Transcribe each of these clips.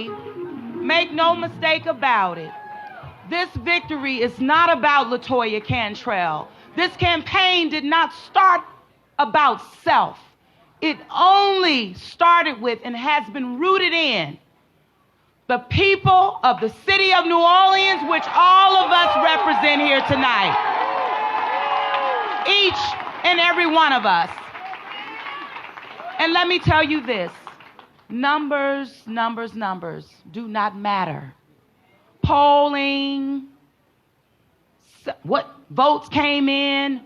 victory, make no mistake about it, this victory is not about LaToya Cantrell. This campaign did not start about self. It only started with and has been rooted in the people of the city of New Orleans, which all of us represent here tonight. Each and every one of us. And let me tell you this, numbers do not matter. Polling, what votes came in,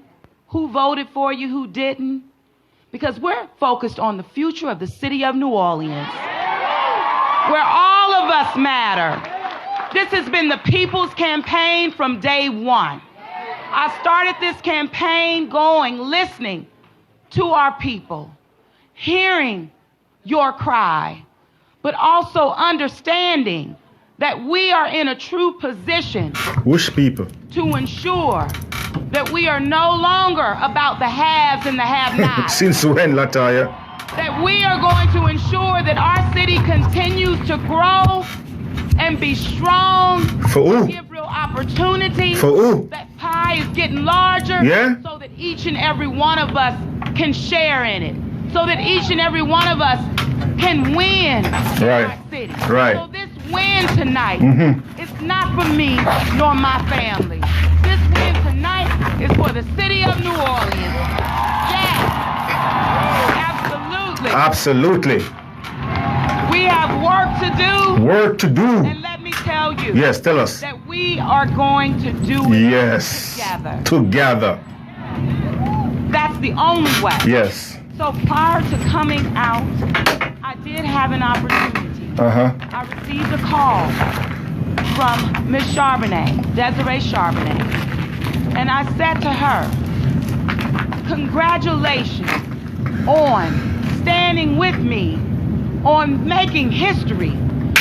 who voted for you, who didn't, because we're focused on the future of the city of New Orleans, where all of us matter. This has been the people's campaign from day one. I started this campaign listening to our people, hearing your cry, but also understanding that we are in a true position Which people? to ensure that we are no longer about the haves and the have-nots. Since when, LaToya? That we are going to ensure that our city continues to grow and be strong. For who? Give real opportunity. For who? That pie is getting larger. Yeah? So that each and every one of us can share in it. So that each and every one of us can win Right. our city. Right. So this win tonight is not for me nor my family. This win tonight is for the city of New Orleans. Yes. Absolutely. Absolutely. We have work to do. Work to do. And let me tell you. Yes, tell us. That we are going to do it Yes. together. Together. That's the only way. Yes. So prior to coming out, I did have an opportunity. I received a call from Ms. Charbonnet, Desiree Charbonnet, and I said to her, congratulations on standing with me on making history,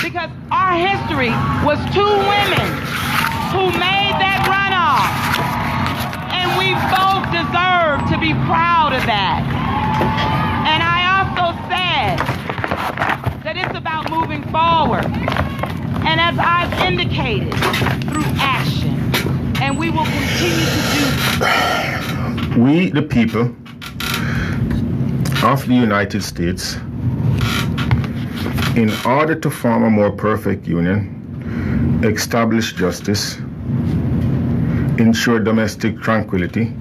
because our history was two women who made that runoff, and we both deserve to be proud of that. And I also said that it's about moving forward, and as I've indicated, through action, and we will continue to do that. We, the people of the United States, in order to form a more perfect union, establish justice, ensure domestic tranquility,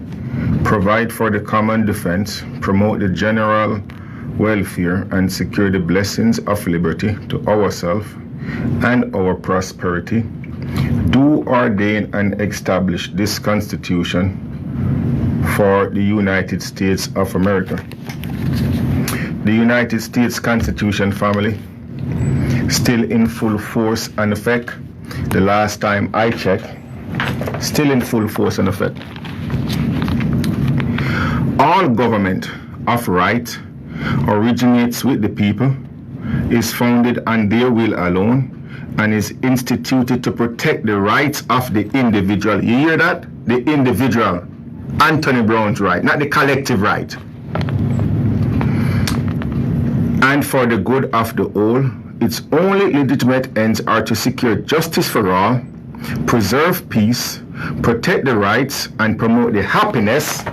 provide for the common defense, promote the general welfare, and secure the blessings of liberty to ourselves and our prosperity, do ordain and establish this Constitution for the United States of America. The United States Constitution, family, still in full force and effect. The last time I checked, still in full force and effect. All government of right originates with the people, is founded on their will alone, and is instituted to protect the rights of the individual. You hear that? The individual. Anthony Brown's right, not the collective right. And for the good of the whole, its only legitimate ends are to secure justice for all, preserve peace, protect the rights, and promote the happiness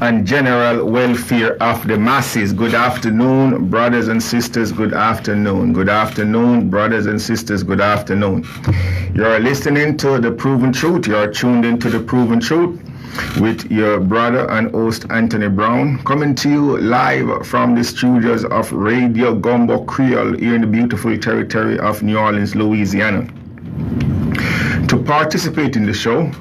and general welfare of the masses. Good afternoon, brothers and sisters. Good afternoon. Good afternoon, brothers and sisters. Good afternoon. You're listening to The Proven Truth. You're tuned into The Proven Truth with your brother and host Anthony Brown, coming to you live from the studios of Radio Gumbo Creole here in the beautiful territory of New Orleans, Louisiana. To participate in the show,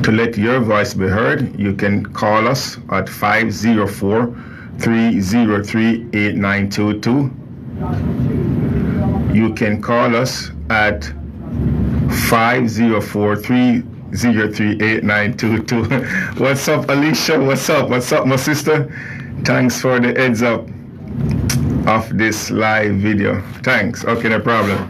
to let your voice be heard, you can call us at 504-303-8922. You can call us at 504-303-8922. What's up, Alicia? What's up? What's up, my sister? Thanks for the heads up of this live video. Thanks. Okay, no problem.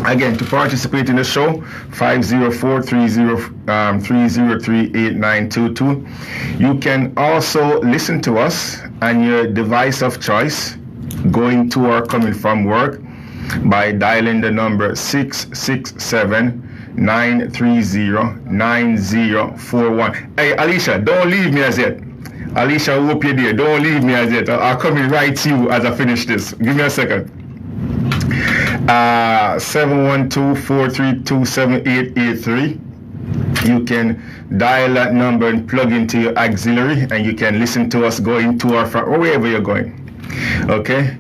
Again, to participate in the show, 504-303-8922. You can also listen to us on your device of choice, going to or coming from work. by dialing the number 667-930-9041. Hey, Alicia, don't leave me as yet. Alicia, I hope you're there. Don't leave me as yet. I'll come in right to you as I finish this. Give me a second. 712-432-7883. You can dial that number and plug into your auxiliary, and you can listen to us going to or from or wherever you're going. Okay?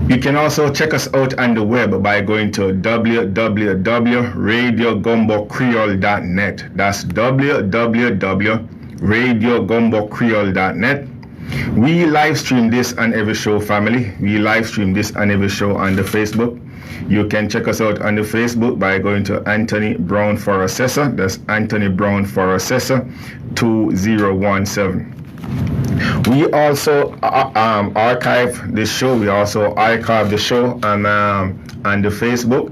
You can also check us out on the web by going to www.radiogumbocreole.net. That's www.radiogumbocreole.net. We live stream this on every show, family. We live stream this on every show on the Facebook. You can check us out on the Facebook by going to Anthony Brown for Assessor. That's Anthony Brown for Assessor 2017. We also archive the show. We also archive the show on the Facebook.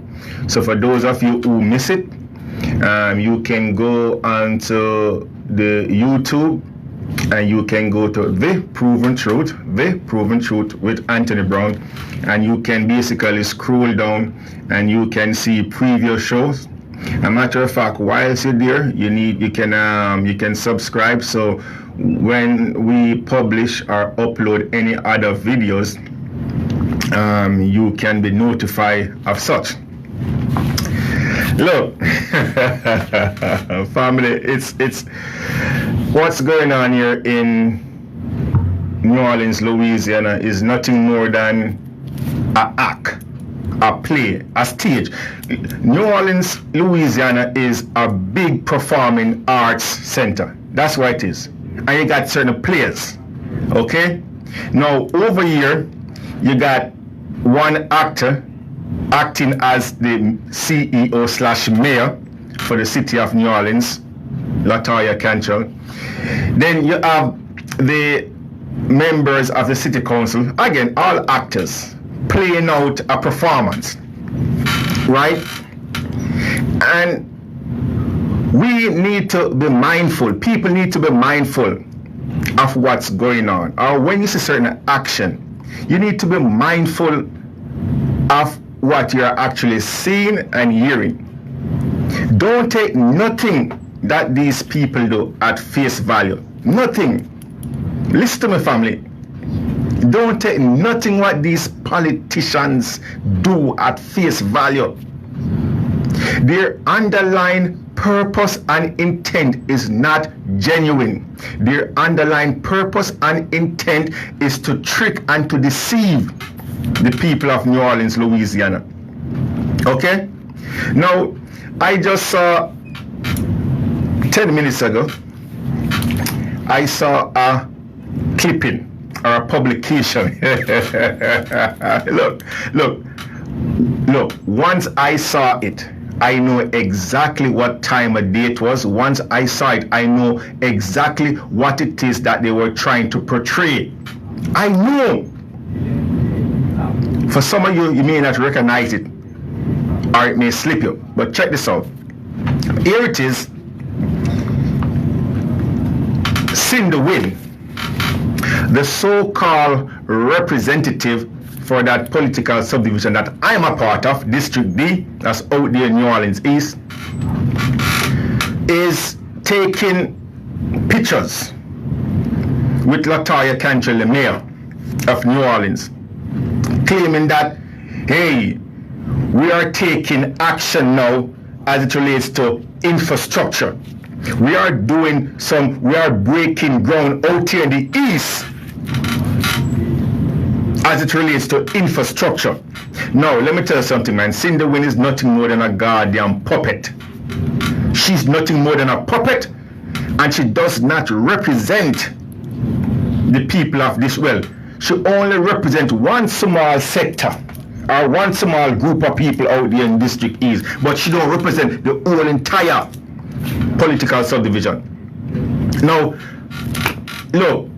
So for those of you who miss it, you can go onto the YouTube, and you can go to The Proven Truth with Anthony Brown, and you can basically scroll down and you can see previous shows. A matter of fact, whilst you're there, you can subscribe, so when we publish or upload any other videos, you can be notified of such. Look, family, it's what's going on here in New Orleans, Louisiana is nothing more than an act, a play, a stage. New Orleans, Louisiana is a big performing arts center. That's what it is. And you got certain players, okay? Now, over here, you got one actor acting as the CEO/mayor for the city of New Orleans, Latoya Cantrell. Then you have the members of the city council, again, all actors, playing out a performance, right? And we need to be mindful, people need to be mindful of what's going on. Or when you see certain action, you need to be mindful of what you're actually seeing and hearing. Don't take nothing that these people do at face value. Nothing. Listen to me, family. Don't take nothing what these politicians do at face value. Their underlying purpose and intent is not genuine. Their underlying purpose and intent is to trick and to deceive the people of New Orleans, Louisiana. Okay? Now, I just saw 10 minutes ago, I saw a clipping or a publication. Look, once I saw it, I know exactly what time of day it was. Once I saw it, I know exactly what it is that they were trying to portray. I know. For some of you, you may not recognize it, or it may slip you, but check this out. Here it is. Cindy Wynn, the so-called representative for that political subdivision that I'm a part of, District D, that's out there in New Orleans East, is taking pictures with Latoya Cantrell, the mayor of New Orleans, claiming that, hey, we are taking action now as it relates to infrastructure. We are breaking ground out here in the east as it relates to infrastructure. Now, let me tell you something, man. Cindy Wynn is nothing more than a goddamn puppet. She's nothing more than a puppet, and she does not represent the people of this world. She only represents one small sector or one small group of people out there in District East, but she don't represent the whole entire political subdivision. Now, look,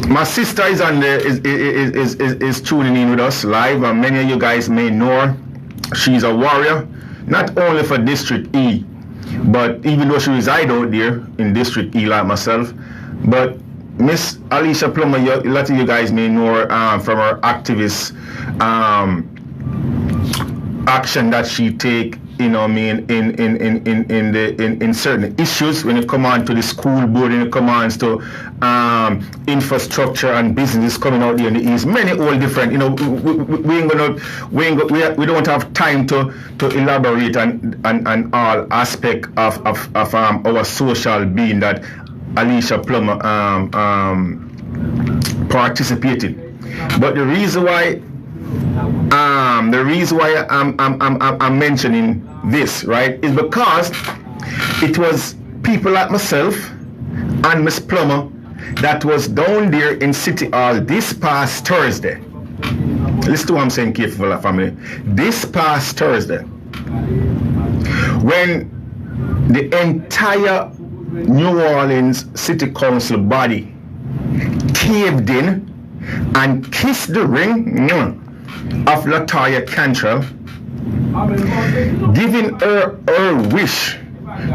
my sister is on there, is tuning in with us live, and many of you guys may know her. She's a warrior, not only for District E, but even though she resides out there in District E like myself, but Miss Alicia Plummer, a lot of you guys may know her from her activist action that she take, you know what I mean, in certain issues when it comes on to the school board, when it comes on to infrastructure and business coming out there in the east, many all different, you know, we don't have time to elaborate on all aspect of our social being that Alicia Plummer participated. But the reason why I'm mentioning this, right, is because it was people like myself and Miss Plummer that was down there in City Hall this past Thursday. Listen to what I'm saying carefully, family. This past Thursday, when the entire New Orleans City Council body caved in and kissed the ring of LaToya Cantrell, giving her wish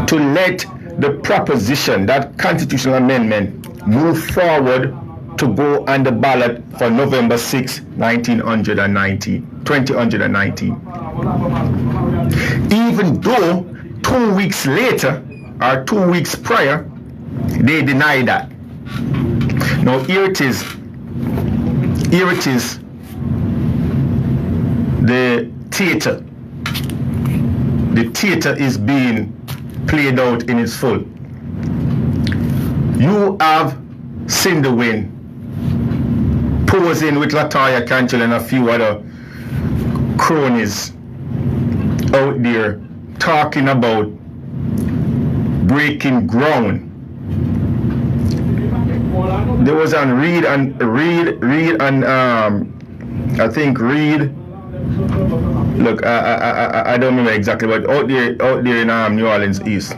to let the proposition, that constitutional amendment, move forward to go on the ballot for November 6, 2019. Even though 2 weeks later, or 2 weeks prior, they denied that. Now here it is. The theater. The theater is being played out in its full. You have Cindy Wynn posing with LaToya Cantrell and a few other cronies out there talking about breaking ground. There was on Reed and I think Reed. Look, I don't remember exactly, but out there in New Orleans East.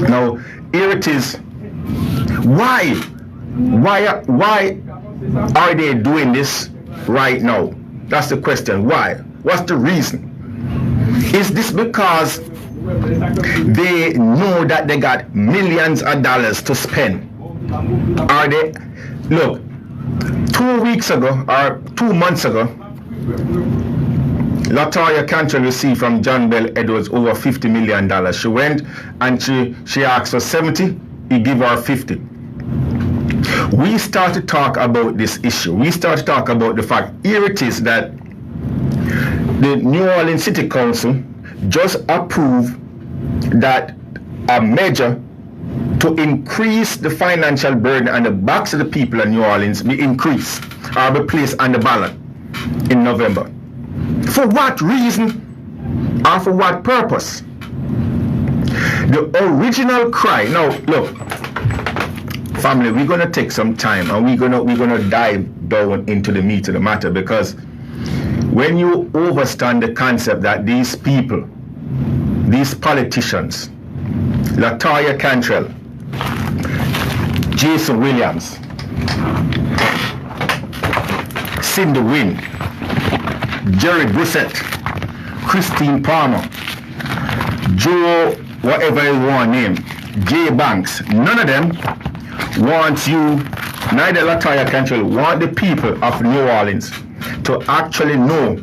Now here it is. Why are they doing this right now? That's the question. Why? What's the reason? Is this because they know that they got millions of dollars to spend? Are they? Look, 2 weeks ago or 2 months ago, LaToya Cantrell received from John Bell Edwards over $50 million. She went and she asked for 70, he gave her 50. We start to talk about this issue. We start to talk about the fact, here it is that the New Orleans City Council just approved that a measure to increase the financial burden on the backs of the people of New Orleans be increased or be placed on the ballot in November. For what reason or for what purpose? The original cry. Now look, family, we're gonna take some time and we're gonna dive down into the meat of the matter, because when you understand the concept that these people, these politicians, LaToya Cantrell, Jason Williams, Cindy Wynn, Jerry Brissett, Christine Palmer, Joe, whatever you want to name, Jay Banks, none of them want you, neither LaToya Cantrell, want the people of New Orleans to actually know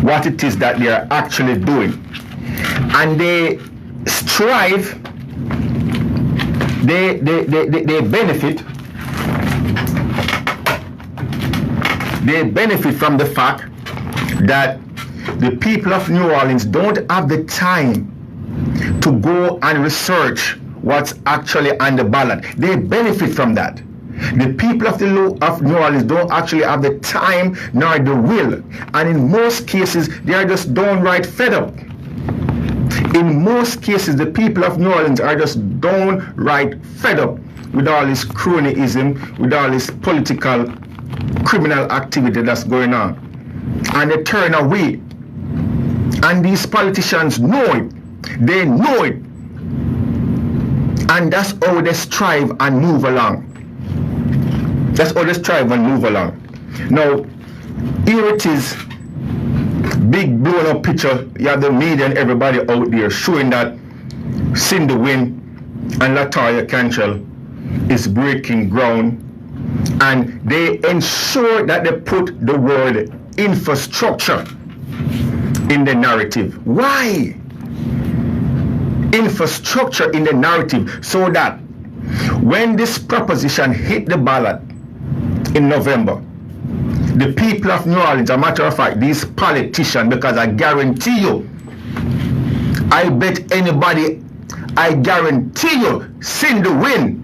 what it is that they are actually doing. And they strive, they benefit from the fact that the people of New Orleans don't have the time to go and research what's actually on the ballot. They benefit from that. The people of New Orleans don't actually have the time nor the will, and in most cases they are just downright fed up. In most cases, the people of New Orleans are just downright fed up with all this cronyism, with all this political criminal activity that's going on, and they turn away. And these politicians know it. They know it. And that's how they strive and move along. That's how they strive and move along. Now, here it is, big blown up picture. You have the media and everybody out there showing that Cindy Wynn and LaToya Cantrell is breaking ground, and they ensure that they put the word infrastructure in the narrative. Why? Infrastructure in the narrative, so that when this proposition hit the ballot in November, the people of New Orleans, a matter of fact, these politicians, because I guarantee you, I bet anybody, I guarantee you, Cindy Wynn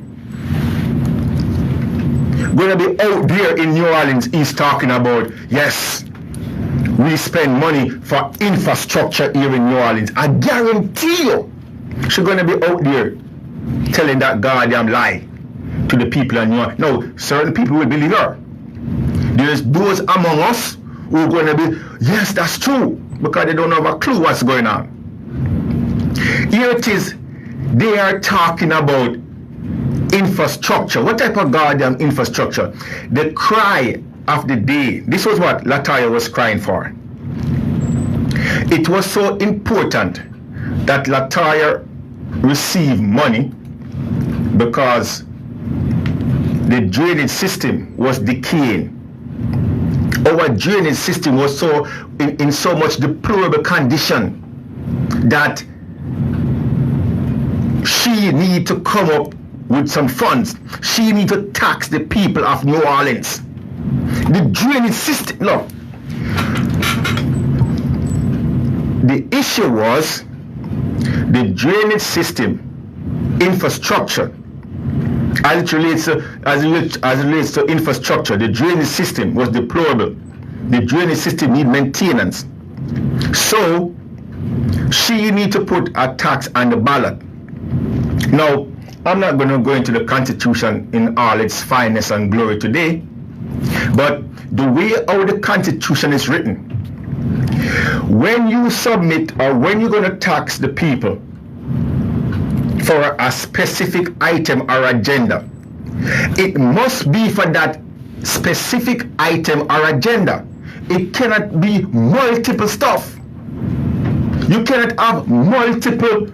gonna be out there in New Orleans. He's talking about, yes, we spend money for infrastructure here in New Orleans. I guarantee you, she's gonna be out there telling that goddamn lie to the people in New Orleans. No, certain people will believe her. There's those among us who are going to be, yes, that's true, because they don't have a clue what's going on. Here it is, they are talking about infrastructure. What type of goddamn infrastructure? The cry of the day. This was what LaToya was crying for. It was so important that LaToya received money because the drainage system was decaying. Our drainage system was so in so much deplorable condition that she need to come up with some funds. She need to tax the people of New Orleans. The drainage system, look, the issue was the drainage system infrastructure. As it relates to infrastructure, the drainage system was deplorable. The drainage system need maintenance. So she need to put a tax on the ballot. Now, I'm not going to go into the Constitution in all its fineness and glory today, but the way how the Constitution is written, when you submit or when you're going to tax the people for a specific item or agenda, it must be for that specific item or agenda. It cannot be multiple stuff. You cannot have multiple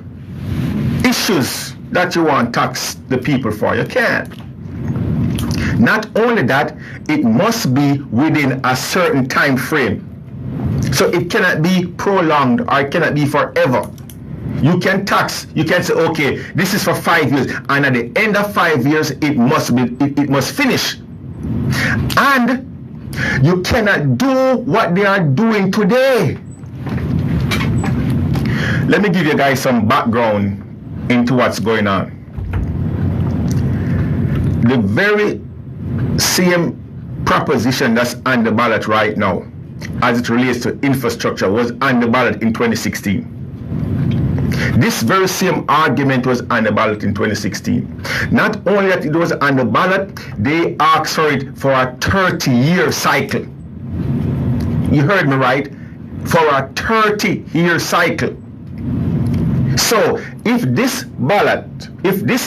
issues that you want to tax the people for. You can't. Not only that, it must be within a certain time frame. So it cannot be prolonged or it cannot be forever. You can tax, you can say, okay, this is for 5 years, and at the end of 5 years, it must finish. And you cannot do what they are doing today. Let me give you guys some background into what's going on. The very same proposition that's on the ballot right now, as it relates to infrastructure, was on the ballot in 2016. This very same argument was on the ballot in 2016. Not only that it was on the ballot, they asked for it for a 30-year cycle. You heard me right? For a 30-year cycle. So if this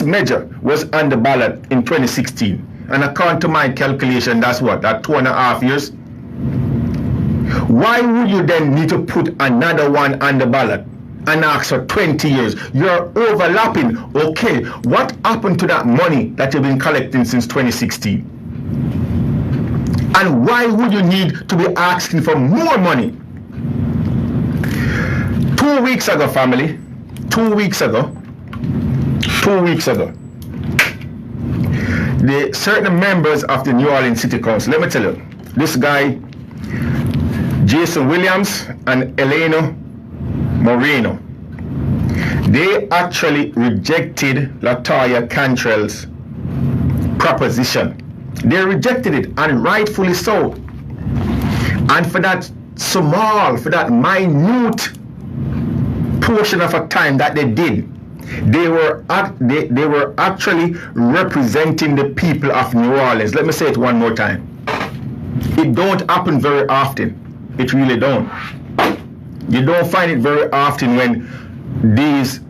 measure was on the ballot in 2016, and according to my calculation, that's what, that 2.5 years? Why would you then need to put another one on the ballot and ask for 20 years? You're overlapping. Okay, what happened to that money that you've been collecting since 2016? And why would you need to be asking for more money? 2 weeks ago, family, 2 weeks ago, the certain members of the New Orleans City Council, let me tell you, this guy, Jason Williams and Elena Moreno, they actually rejected LaToya Cantrell's proposition. They rejected it, and rightfully so. And for that small, for that minute portion of a time that they did, they were actually representing the people of New Orleans. Let me say it one more time. It don't happen very often. It really don't. You don't find it very often when these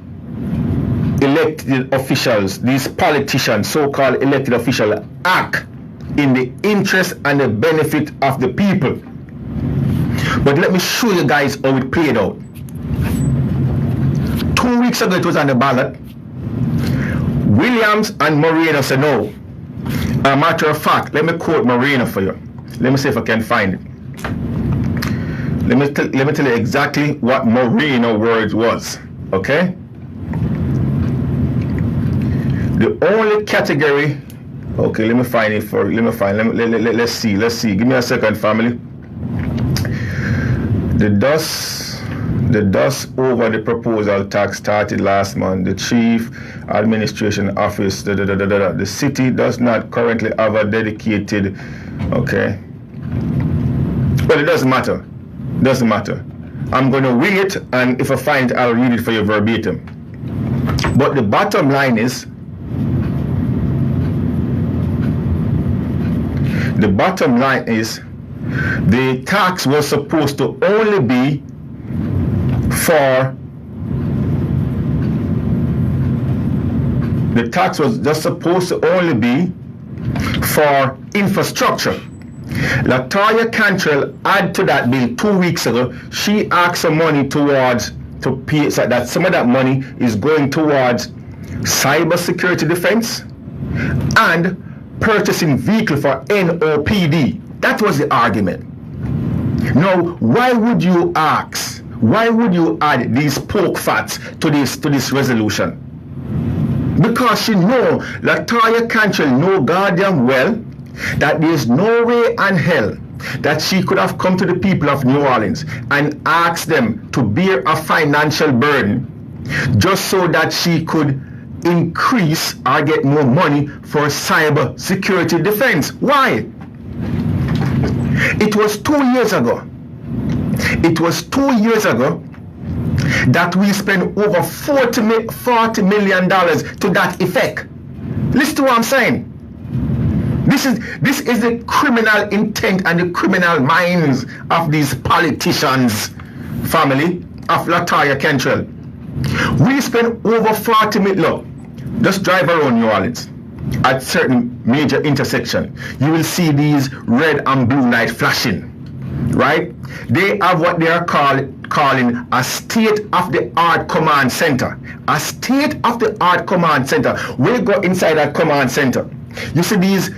elected officials, these politicians, so-called elected officials, act in the interest and the benefit of the people. But let me show you guys how it played out. 2 weeks ago it was on the ballot. Williams and Moreno said no. A matter of fact, let me quote Moreno for you. Let me see if I can find it. Let me tell you exactly what Moreno words was. Okay. The only category. Okay, let me find it for. Let's see. Give me a second, family. The dust over the proposal tax started last month. The Chief Administration Office, the city does not currently have a dedicated, okay. But it doesn't matter. I'm going to wing it, and if I find it, I'll read it for you verbatim. But the bottom line is, the tax was supposed to only be for, the tax was just supposed to only be for infrastructure. Latoya Cantrell added to that bill 2 weeks ago. She asked for money to pay, so that some of that money is going towards cybersecurity defense and purchasing vehicle for NOPD. That was the argument. Now, why would you add these poke facts to this resolution? Because she know, Latoya Cantrell know goddamn well that there is no way in hell that she could have come to the people of New Orleans and asked them to bear a financial burden just so that she could increase or get more money for cyber security defense. Why? It was 2 years ago. That we spent over $40 million to that effect. Listen to what I'm saying. This is the criminal intent and the criminal minds of these politicians, family of Latoya Cantrell. We spent over 40 million. Look, just drive around New Orleans at certain major intersection. You will see these red and blue light flashing, right? They have what they are calling a state-of-the-art command center. A state-of-the-art command center. We go inside that command center. You see these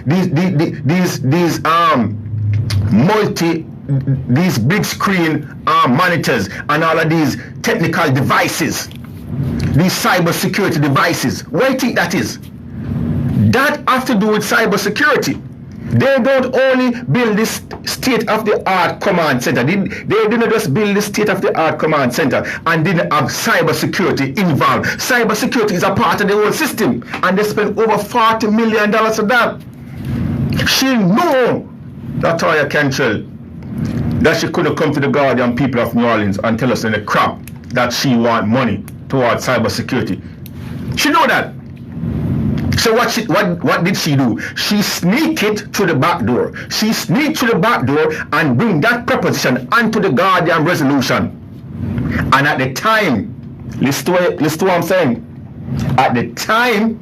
big screen monitors and all of these technical devices, these cyber security devices. What do you think that is? That have to do with cyber security. They don't only build this state-of-the-art command center. They didn't just build this state-of-the-art command center and didn't have cyber security involved. Cyber security is a part of the whole system, and they spent over $40 million for that. She knew, Latoya Cantrell, that she couldn't come to the Guardian people of New Orleans and tell us in the crap that she want money towards cyber security. She knew that. So what did she do? She sneaked it through the back door. She sneaked through the back door and bring that proposition onto the Guardian resolution. And at the time, listen to what I'm saying. At the time,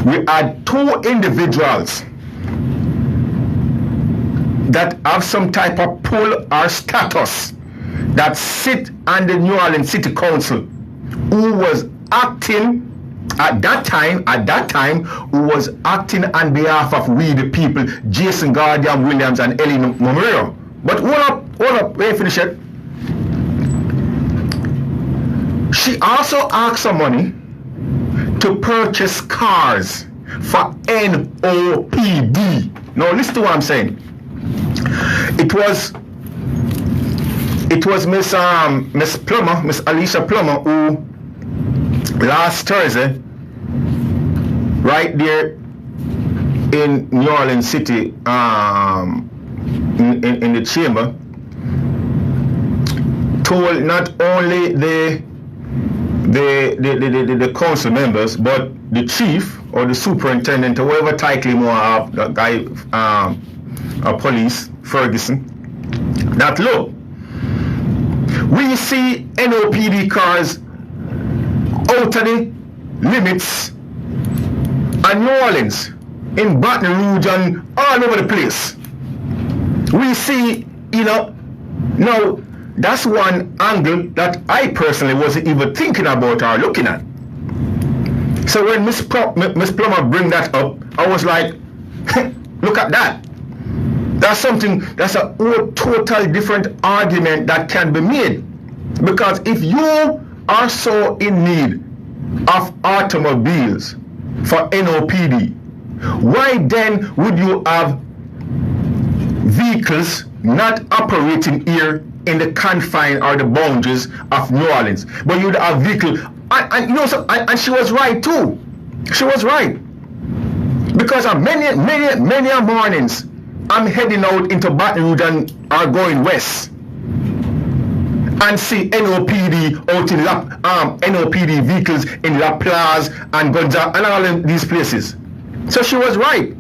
we had two individuals that have some type of pull or status that sit on the New Orleans City Council, who was acting at that time, who was acting on behalf of we the people, Jason Guardian Williams and Ellie Momero. But hold up, wait, finish it. She also asked for money to purchase cars for NOPD. Now listen to what I'm saying. It was Miss Alicia Plummer, who last Thursday, right there in New Orleans City, in the chamber, told not only the council members, but the chief or the superintendent or whatever title you want to have, the guy, police, Ferguson, that look, we see NOPD cars out of the limits and New Orleans, in Baton Rouge and all over the place. We see, now that's one angle that I personally wasn't even thinking about or looking at. So when Miss Plummer bring that up, I was like, look at that. That's a totally different argument that can be made. Because if you are so in need of automobiles for NOPD, why then would you have vehicles not operating here in the confine or the boundaries of New Orleans? But you'd have vehicles, and she was right too. She was right. Because on many mornings, I'm heading out into Baton Rouge and are going west, and see NOPD out in NOPD vehicles in La Place and Gonzaga and all of these places. So she was right.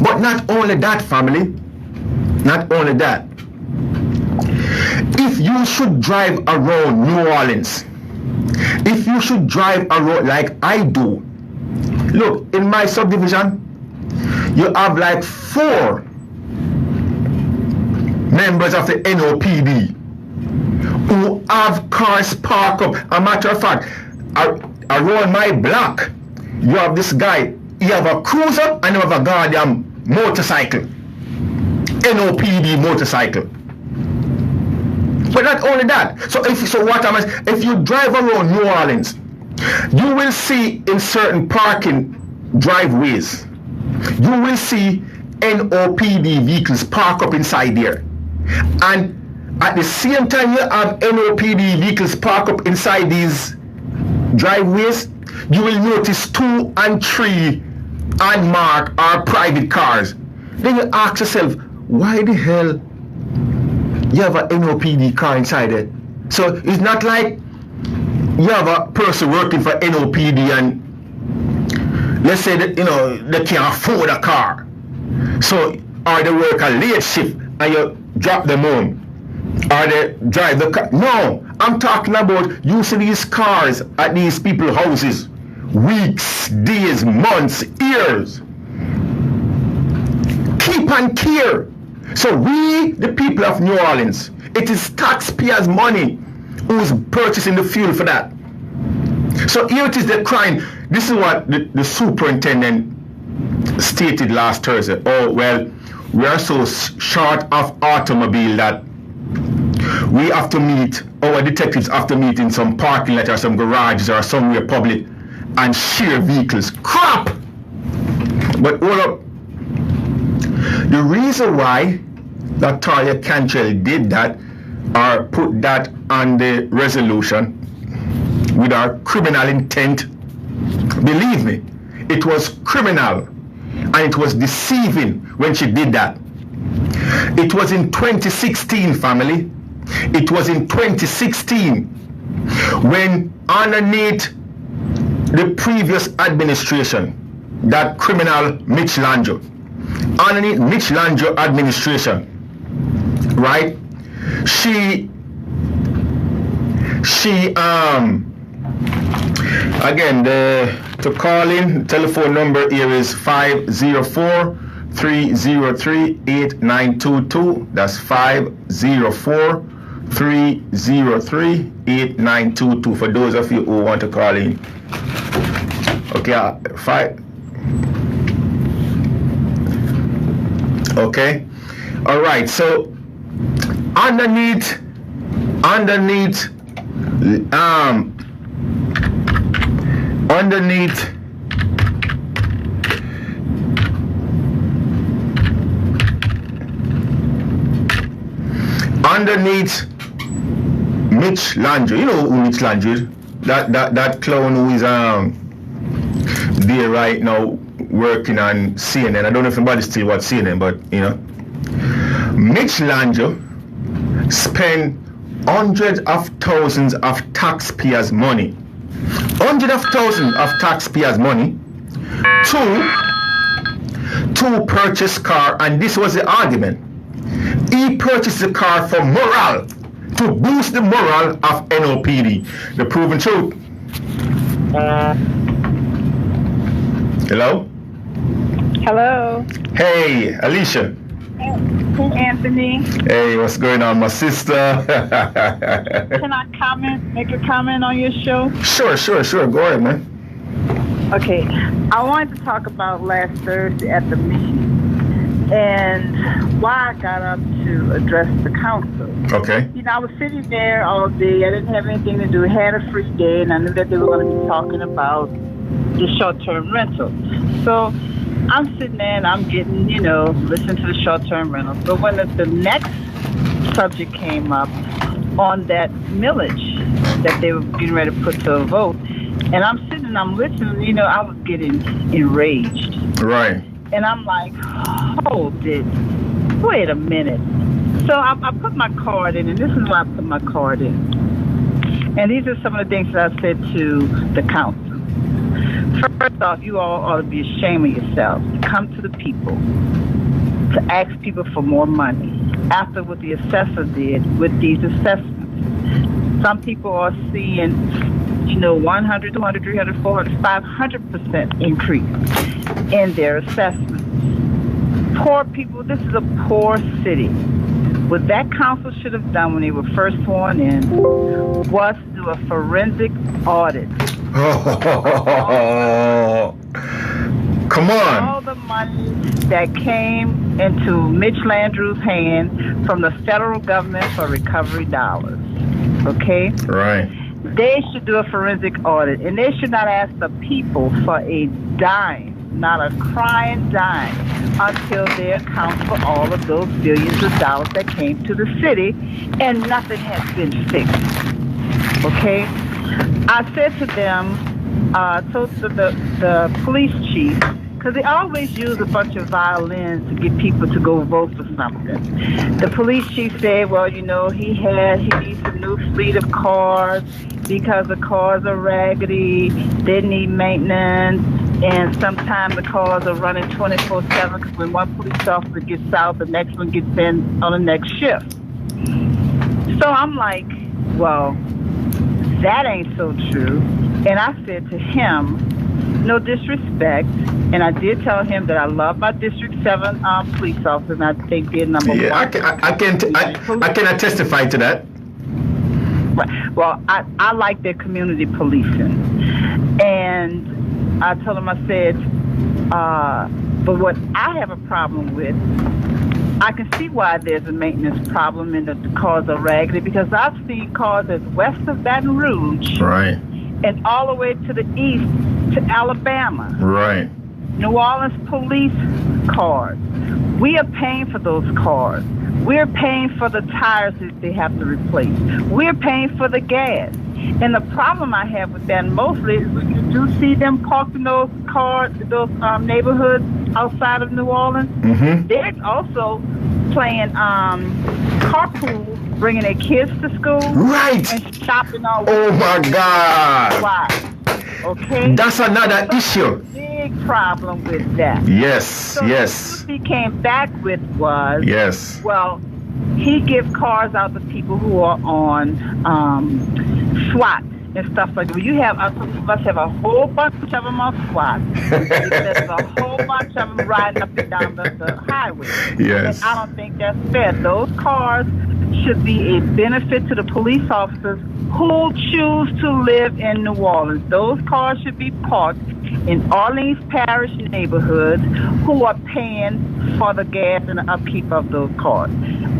But not only that, family. Not only that. If you should drive around New Orleans, if you should drive around like I do, look, in my subdivision, you have like 4 members of the NOPD who have cars parked up. A matter of fact, around my block, you have this guy, he have a cruiser and you have a goddamn motorcycle. NOPD motorcycle. But not only that, if you drive around New Orleans, you will see in certain parking driveways, you will see NOPD vehicles park up inside there. And at the same time you have NOPD vehicles park up inside these driveways, you will notice 2 and 3 unmarked or private cars. Then you ask yourself, why the hell you have an NOPD car inside it? So it's not like you have a person working for NOPD and let's say that they can't afford a car, so or they work a late shift and you drop them home, or they drive the car. No, I'm talking about using these cars at these people's houses, weeks, days, months, years. Keep and care. So we, the people of New Orleans, it is taxpayers' money who's purchasing the fuel for that. So here it is, the crime. This is what the superintendent stated last Thursday. Oh, well, we are so short of automobile that we have to meet, our detectives have to meet in some parking lot or some garages or somewhere public and share vehicles. Crap! But hold up. The reason why Latoya Cantrell did that or put that on the resolution with our criminal intent, believe me, it was criminal and it was deceiving when she did that. It was in 2016, family. It was in 2016 when underneath the previous administration, that criminal Mitch Landrieu, underneath Mitch Landrieu administration, right? She again, to call in, telephone number here is 504-303-8922. That's 504-303-8922 for those of you who want to call in. Okay, okay, all right. So underneath Mitch Landrieu, you know who Mitch Landrieu is? That clown who is there right now working on CNN. I don't know if anybody still watch CNN, but Mitch Landrieu spent hundreds of thousands of taxpayers' money, to purchase car, and this was the argument. He purchased the car for morale, to boost the morale of NOPD. The proven truth. Hello? Hello. Hey, Alicia. Hey, Anthony. Hey, what's going on, my sister? Can I make a comment on your show? Sure. Go ahead, man. Okay. I wanted to talk about last Thursday at the meeting. And why I got up to address the council. Okay. You know, I was sitting there all day. I didn't have anything to do. I had a free day, and I knew that they were going to be talking about the short-term rental. So I'm sitting there, and I'm getting, listening to the short-term rental. But when the next subject came up on that millage that they were getting ready to put to a vote, and I'm sitting and I'm listening, I was getting enraged. Right. And I'm like, hold it. Wait a minute. So I put my card in, and this is why I put my card in. And these are some of the things that I said to the council. First off, you all ought to be ashamed of yourselves to come to the people to ask people for more money after what the assessor did with these assessments. Some people are seeing, 100, 200, 300, 400, 500% increase in their assessments. Poor people, this is a poor city. What that council should have done when they were first sworn in was to do a forensic audit. Come on. All the money that came into Mitch Landrieu's hand from the federal government for recovery dollars. Okay? Right. They should do a forensic audit, and they should not ask the people for a dime, not a crying dime, until they account for all of those billions of dollars that came to the city, and nothing has been fixed. Okay? I said to them, told the police chief, because they always use a bunch of violins to get people to go vote for something. The police chief said, well, he needs a new fleet of cars because the cars are raggedy, they need maintenance, and sometimes the cars are running 24/7 because when one police officer gets out, the next one gets in on the next shift. So I'm like, well, that ain't so true. And I said to him, no disrespect, and I did tell him that I love my District 7 police officers, and I think they're number one. I can testify to that. Right. Well, I like their community policing. And I told him, I said, but what I have a problem with, I can see why there's a maintenance problem and the cars are raggedy, because I've seen cars as west of Baton Rouge. Right. And all the way to the east to Alabama. Right. New Orleans police cars. We are paying for those cars. We're paying for the tires that they have to replace. We're paying for the gas. And the problem I have with that mostly is when you do see them parked in those cars, those neighborhoods outside of New Orleans, they're also playing carpool, bringing their kids to school, right, and shopping all over. Oh my God! Why? Okay, that's another issue. Big problem with that. Yes, so yes. What he came back with was, yes, well, he gives cars out to people who are on SWAT and stuff like that. Well, you must have a whole bunch of them on SWAT. There's a whole bunch of them riding up and down the highway. Yes. And I don't think that's fair. Those cars should be a benefit to the police officers who choose to live in New Orleans. Those cars should be parked in Orleans Parish neighborhoods who are paying for the gas and the upkeep of those cars.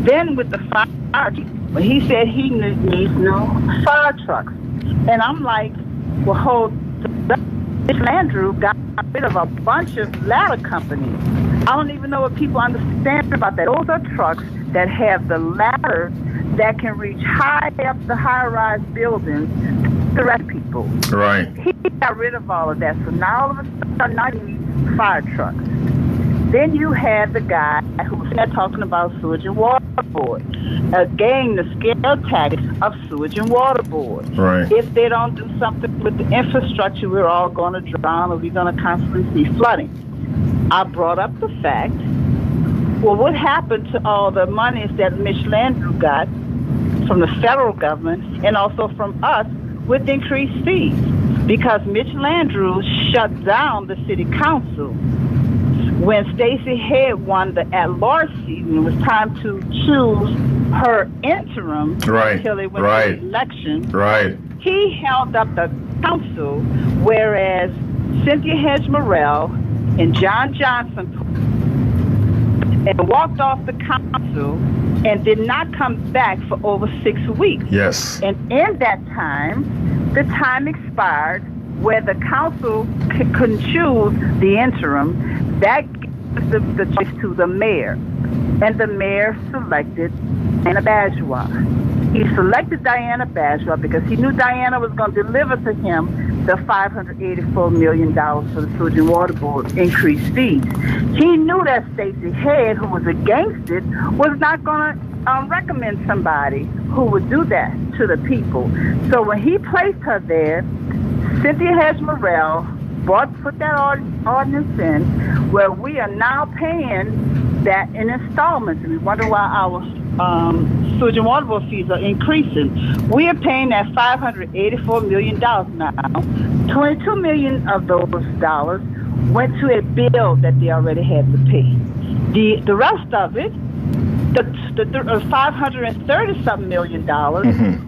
Then with the fire chief, when he said he needs new fire trucks. And I'm like, well, hold, Landrieu got rid of a bunch of ladder companies. I don't even know what people understand about that. Those are trucks that have the ladder that can reach high up the high-rise buildings to rest people. Right. He got rid of all of that. So now all of a sudden, I need fire trucks. Then you had the guy who was there talking about sewage and water board. Again, the scale tactics of sewage and water board. Right. If they don't do something with the infrastructure, we're all going to drown, or we're going to constantly see flooding. I brought up the fact, well, what happened to all the monies that Mitch Landrieu got from the federal government and also from us with increased fees? Because Mitch Landrieu shut down the city council when Stacey Head won the at-large season. It was time to choose her interim until they went to the election. Right. He held up the council, whereas Cynthia Hedge Morrell and John Johnson and walked off the council and did not come back for over 6 weeks. Yes. And in that time, the time expired where the council couldn't choose the interim. That gives the choice to the mayor. And the mayor selected Diana Bourgeois. He selected Diana Bourgeois because he knew Diana was going to deliver to him the $584 million for the Sewage and Water Board increased fees. He knew that Stacey Head, who was against it, was not going to recommend somebody who would do that to the people. So when he placed her there, Cynthia Hedge-Morrell put that ordinance in where we are now paying that in installments, and we wonder why our sewage and water board fees are increasing. We are paying that $584 million now. $22 million of those dollars went to a bill that they already had to pay. The rest of it, the $530-something million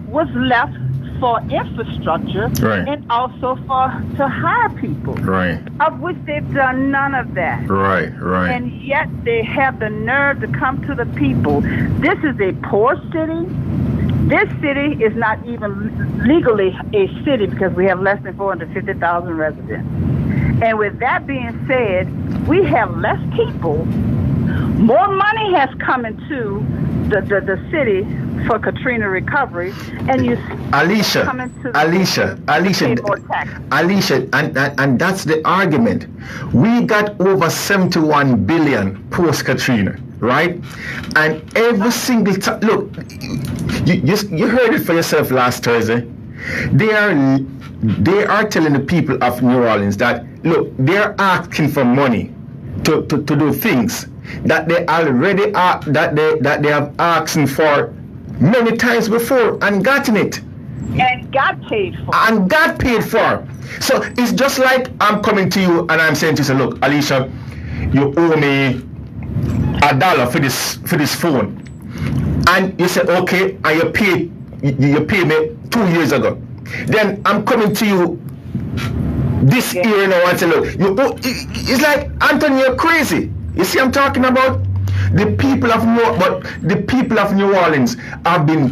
was left for infrastructure, right, and also to hire people, right, of which they've done none of that. Right. And yet they have the nerve to come to the people. This is a poor city. This city is not even legally a city because we have less than 450,000 residents. And with that being said, we have less people. More money has come into the city for Katrina recovery, and you Alicia, and that's the argument. We got over 71 billion post Katrina, right? And every single time, look, you heard it for yourself last Thursday. They are telling the people of New Orleans that, look, they're asking for money to do things that they already are, that they have asked for many times before and gotten it. And got paid for. So it's just like I'm coming to you and I'm saying to you, look, Alicia, you owe me $1 for this phone. And you say, okay, and you paid me 2 years ago. Then I'm coming to you this year now and say, look, it's like, Anthony, you're crazy. You see I'm talking about? The people of New Orleans have been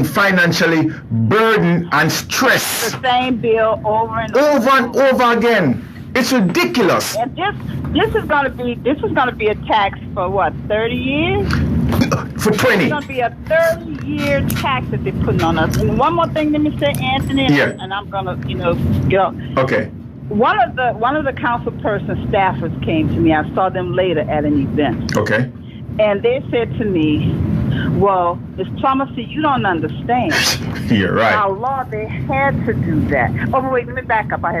financially burdened and stressed. The same bill over and over again. It's ridiculous. And this is going to be a tax for what, 30 years? For 20. It's going to be a 30-year tax that they're putting on us. And one more thing, let me say, Anthony, and I'm going to, get off. Okay. One of the council person staffers came to me. I saw them later at an event. Okay. And they said to me, well, Ms. Thomas, you don't understand. You're right. By law, they had to do that. Oh, wait, let me back up. I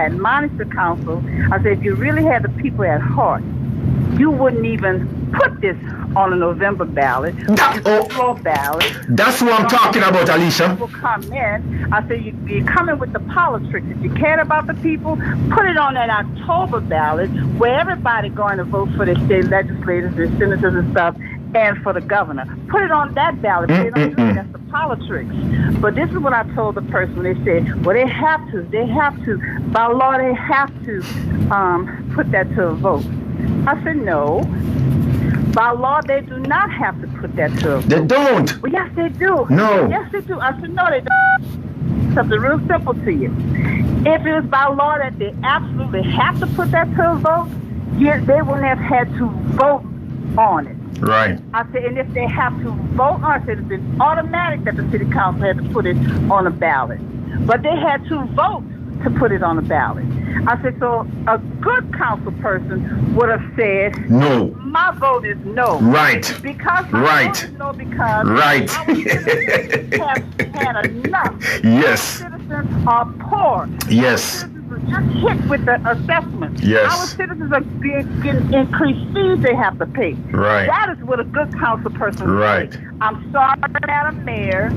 admonished the council. I said, if you really had the people at heart, you wouldn't even put this on a November ballot, floor ballot. That's what I'm talking about, Alicia. People come in. I said, you're coming with the politics. If you cared about the people, put it on an October ballot where everybody going to vote for their state legislators, their senators and stuff, and for the governor. Put it on that ballot. They don't do it. That's the politics. But this is what I told the person. They said, well, they have to. By law, they have to put that to a vote. I said, no. By law, they do not have to put that to a vote. They don't. Well, yes, they do. No. Yes, they do. I said, no, they don't. Something real simple to you. If it was by law that they absolutely have to put that to a vote, they wouldn't have had to vote on it. Right. I said, and if they have to vote on it, it's been automatic that the city council had to put it on a ballot. But they had to vote to put it on a ballot. I said, so a good council person would have said, no. My vote is no. Right. Because my vote is no, because right. Our citizens have had enough. Yes. Our citizens are poor. Yes. Our citizens are just hit with the assessment. Yes. Our citizens are getting increased fees they have to pay. Right. That is what a good council person would right. say. I'm sorry, Madam Mayor.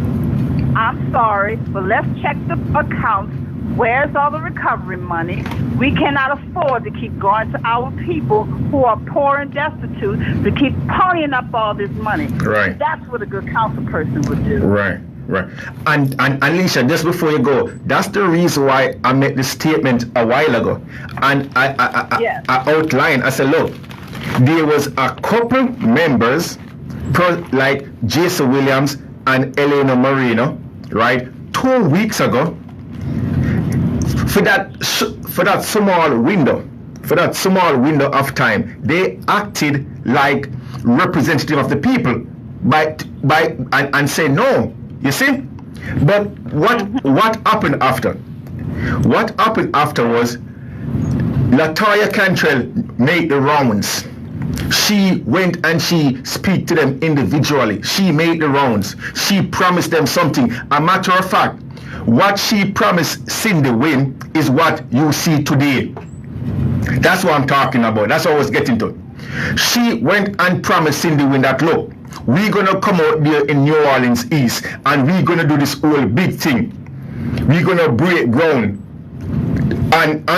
I'm sorry, but let's check the accounts. Where's all the recovery money? We cannot afford to keep going to our people who are poor and destitute to keep ponying up all this money. Right. That's what a good council person would do. Right. Right. And Alicia, just before you go, that's the reason why I made the statement a while ago. And I outlined, I said, look, there was a couple members, like Jason Williams and Elena Marino, right, 2 weeks ago, for that small window of time, they acted like representative of the people and say no. You see? But what happened after? What happened after was Latoya Cantrell made the rounds. She went and she speak to them individually. She made the rounds. She promised them something. A matter of fact, what she promised Cindy Wynn is what you see today. That's what I'm talking about. That's what I was getting to. She went and promised Cindy Wynn that, look, we're going to come out there in New Orleans East and we're going to do this whole big thing. We're going to break ground. And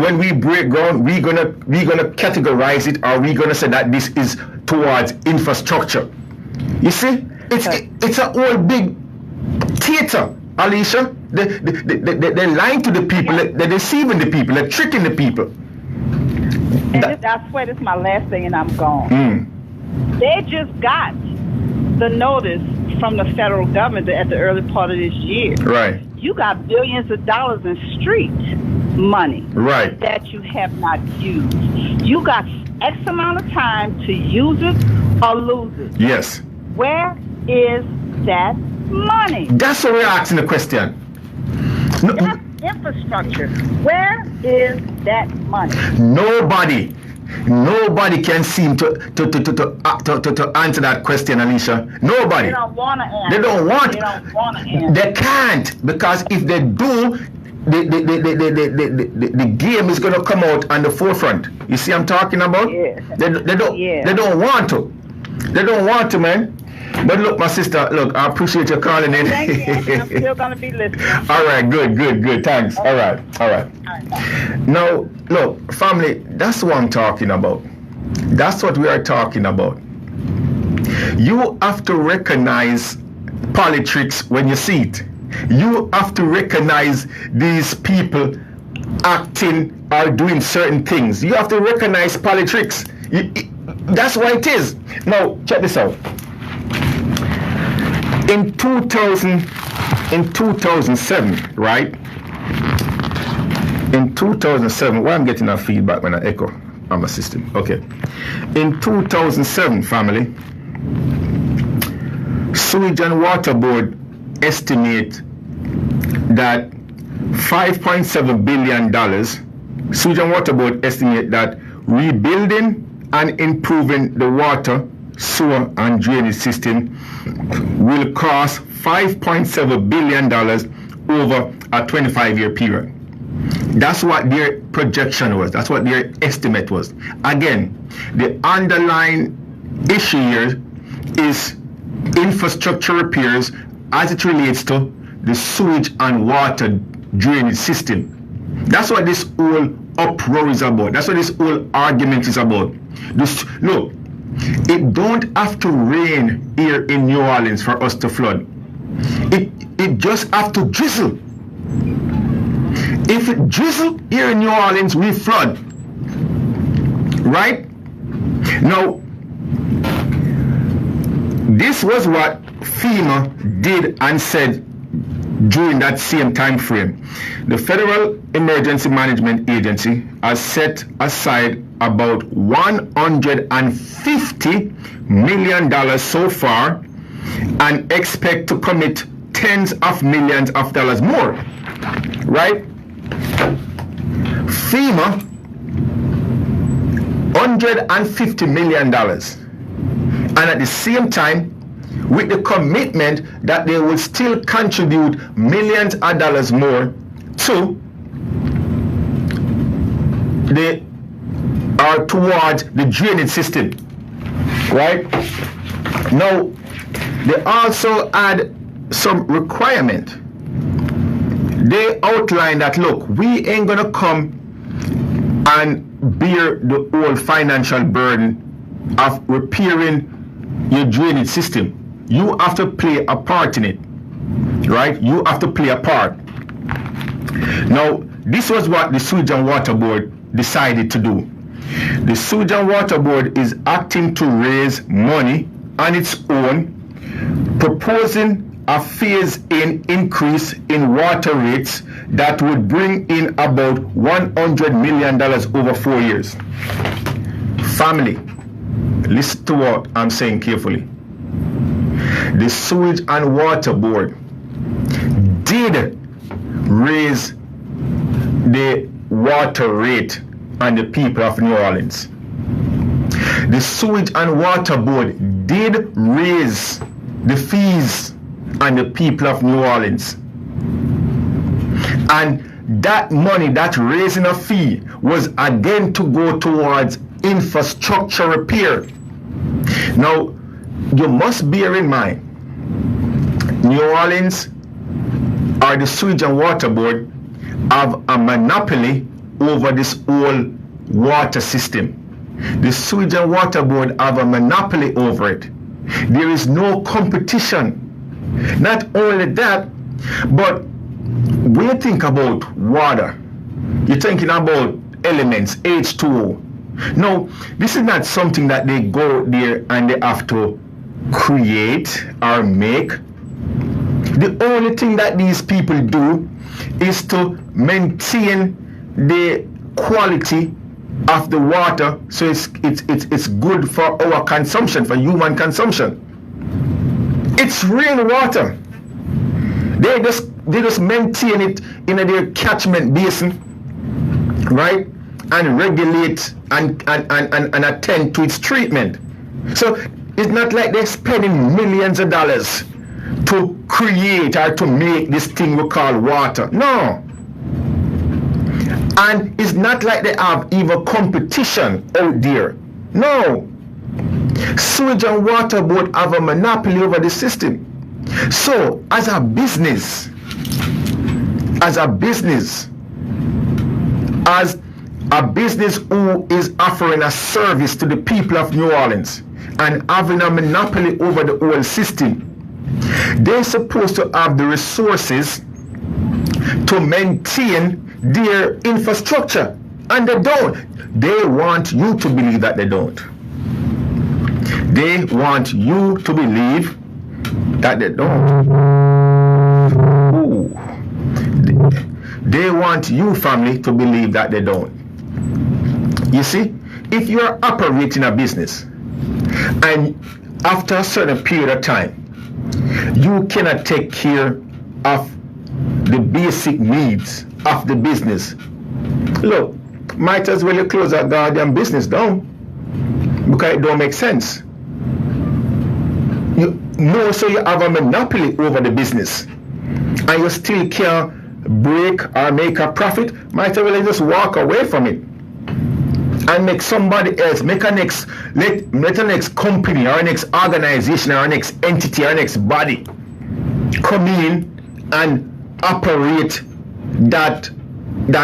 when we break ground, we're gonna categorize it, or we're gonna say that this is towards infrastructure. You see, it's a whole big theater, Alicia. They're lying to the people, they're deceiving the people, they're tricking the people. And I swear this is my last thing, and I'm gone. They just got the notice from the federal government at the early part of this year. Right. You got billions of dollars in street money, right, that you have not used. You got X amount of time to use it or lose it. Yes. Where is that money? That's what we're asking the question. No, that's infrastructure. Where is that money? Nobody can seem to answer that question, Alicia. Nobody. They don't want to answer. They don't want. They don't want to answer. They can't, because if they do, the game is going to come out on the forefront. You see, I'm talking about. Yeah. They don't want to. They don't want to, man. But look, my sister, look, I appreciate you calling in. Thank you. I'm still going to be listening. All right, good. Thanks. Okay. All right. Now, look, family, that's what I'm talking about. That's what we are talking about. You have to recognize politics when you see it. You have to recognize these people acting or doing certain things. You have to recognize politics. That's what it is. Now, check this out. In 2007, right? In 2007, why I'm getting a feedback when I echo on my system? Okay. In 2007, family, Sewage and Water Board estimate that $5.7 billion, Sewage and Water Board estimate that rebuilding and improving the water, sewer and drainage system will cost $5.7 billion over a 25-year period. That's what their projection was. That's what their estimate was. Again, the underlying issue here is infrastructure repairs as it relates to the sewage and water drainage system. That's what this whole uproar is about. That's what this whole argument is about. Look, it don't have to rain here in New Orleans for us to flood. It just have to drizzle. If it drizzle here in New Orleans, we flood. Right? Now, this was what FEMA did and said during that same time frame. The Federal Emergency Management Agency has set aside about $150 million so far and expect to commit tens of millions of dollars more. Right? FEMA, $150 million. And at the same time, with the commitment that they will still contribute millions of dollars more to towards the drainage system. Right? Now, they also add some requirement. They outline that, look, we ain't gonna come and bear the whole financial burden of repairing your drainage system. You have to play a part in it. right? You have to play a part. Now, this was what the Sewage and Water Board decided to do. The Sewage and Water Board is acting to raise money on its own, proposing a phase-in increase in water rates that would bring in about $100 million over 4 years. Family, listen to what I'm saying carefully. The Sewage and Water Board did raise the water rate on the people of New Orleans. The Sewage and Water Board did raise the fees on the people of New Orleans. And that money, that raising of fee, was again to go towards infrastructure repair. Now, you must bear in mind, New Orleans or the Sewage and Water Board have a monopoly over this whole water system. The Sewage and Water Board have a monopoly over it. There is no competition. Not only that, but when you think about water, you're thinking about elements, H2O. No, this is not something that they go there and they have to create or make. The only thing that these people do is to maintain the quality of the water, so it's good for our consumption, for human consumption. It's real water. They just maintain it in their catchment basin, right? And regulate and attend to its treatment. So it's not like they're spending millions of dollars to create or to make this thing we call water. No. And it's not like they have even competition out there. No. Sewage and Water Board have a monopoly over the system. So, as a business who is offering a service to the people of New Orleans and having a monopoly over the whole system, they're supposed to have the resources to maintain their infrastructure, and they don't. They want you to believe that they don't. They want you to believe that they don't. Ooh. They want you, family, to believe that they don't. You see, if you're operating a business and after a certain period of time you cannot take care of the basic needs of the business, look, might as well you close that goddamn business down, because it don't make sense. So you have a monopoly over the business and you still can't break or make a profit, might as well just walk away from it and make somebody else, let a next company or a next organization or a next entity or a next body come in and operate that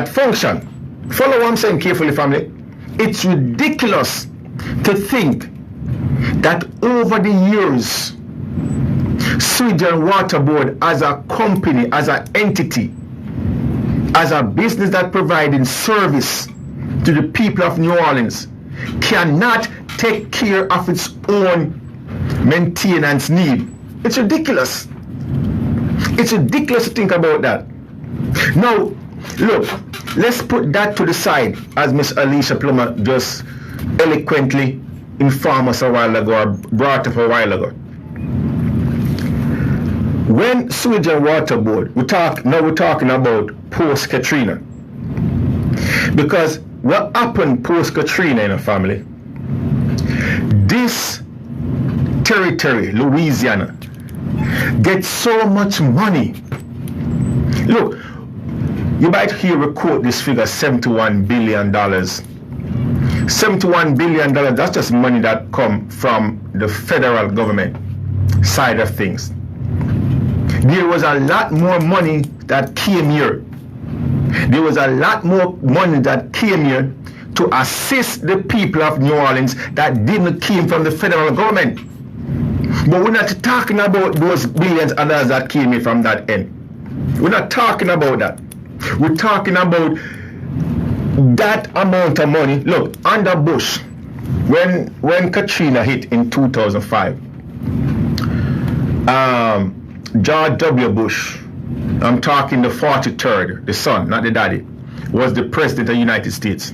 function. Follow what I'm saying carefully, family. It's ridiculous to think that over the years, Sewage and Water Board as a company, as an entity, as a business that providing service to the people of New Orleans, cannot take care of its own maintenance need. It's ridiculous. It's ridiculous to think about that. Now, look, let's put that to the side, as Miss Alicia Plummer just eloquently informed us a while ago, or brought up a while ago. When Sewage and Water Board, we're talking about post-Katrina. Because what happened post-Katrina in a family, this territory, Louisiana, gets so much money. Look, you might hear we quote this figure, $71 billion. $71 billion, that's just money that come from the federal government side of things. There was a lot more money that came here. There was a lot more money that came here to assist the people of New Orleans that didn't came from the federal government. But we're not talking about those billions of dollars that came in from that end. We're not talking about that. We're talking about that amount of money. Look, under Bush, when Katrina hit in 2005, George W. Bush, I'm talking the 43rd, the son, not the daddy, was the president of the United States.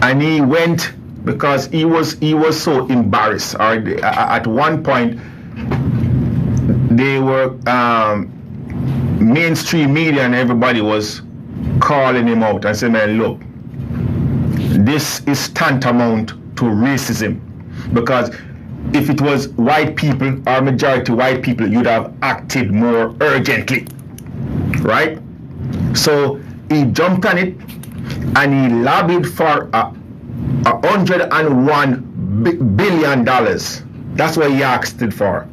And he went because he was so embarrassed. Or at one point, they were mainstream media and everybody was calling him out and saying, man, look, this is tantamount to racism, because if it was white people or majority white people, you'd have acted more urgently, right? So he jumped on it and he lobbied for $101 billion. That's what he asked it for.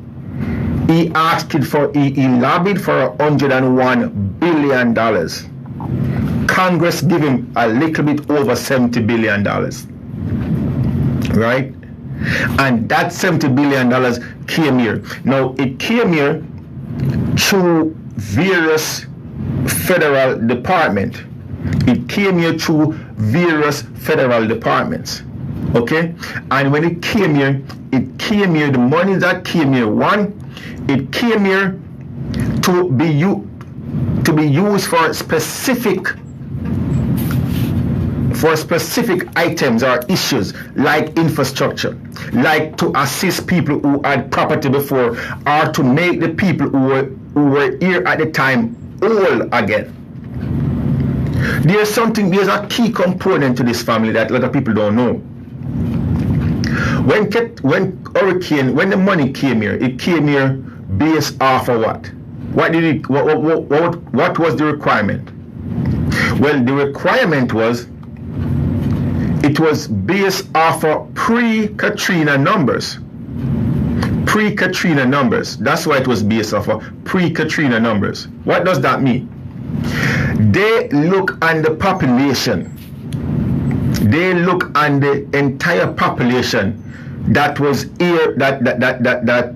He lobbied for $101 billion. Congress gave him a little bit over $70 billion, right? And that $70 billion came here. Now, it came here through various federal departments. It came here through various federal departments, okay? And when it came here, the money that came here, it came here to be used for specific items or issues like infrastructure, like to assist people who had property before, or to make the people who were here at the time whole again. There's a key component to this, family, that a lot of people don't know. When the money came here, it came here based off of what? What was the requirement? Well, the requirement was, it was based off of pre-Katrina numbers. Pre-Katrina numbers. That's why it was based off of pre-Katrina numbers. What does that mean? They look at the population. They look at the entire population that was here, that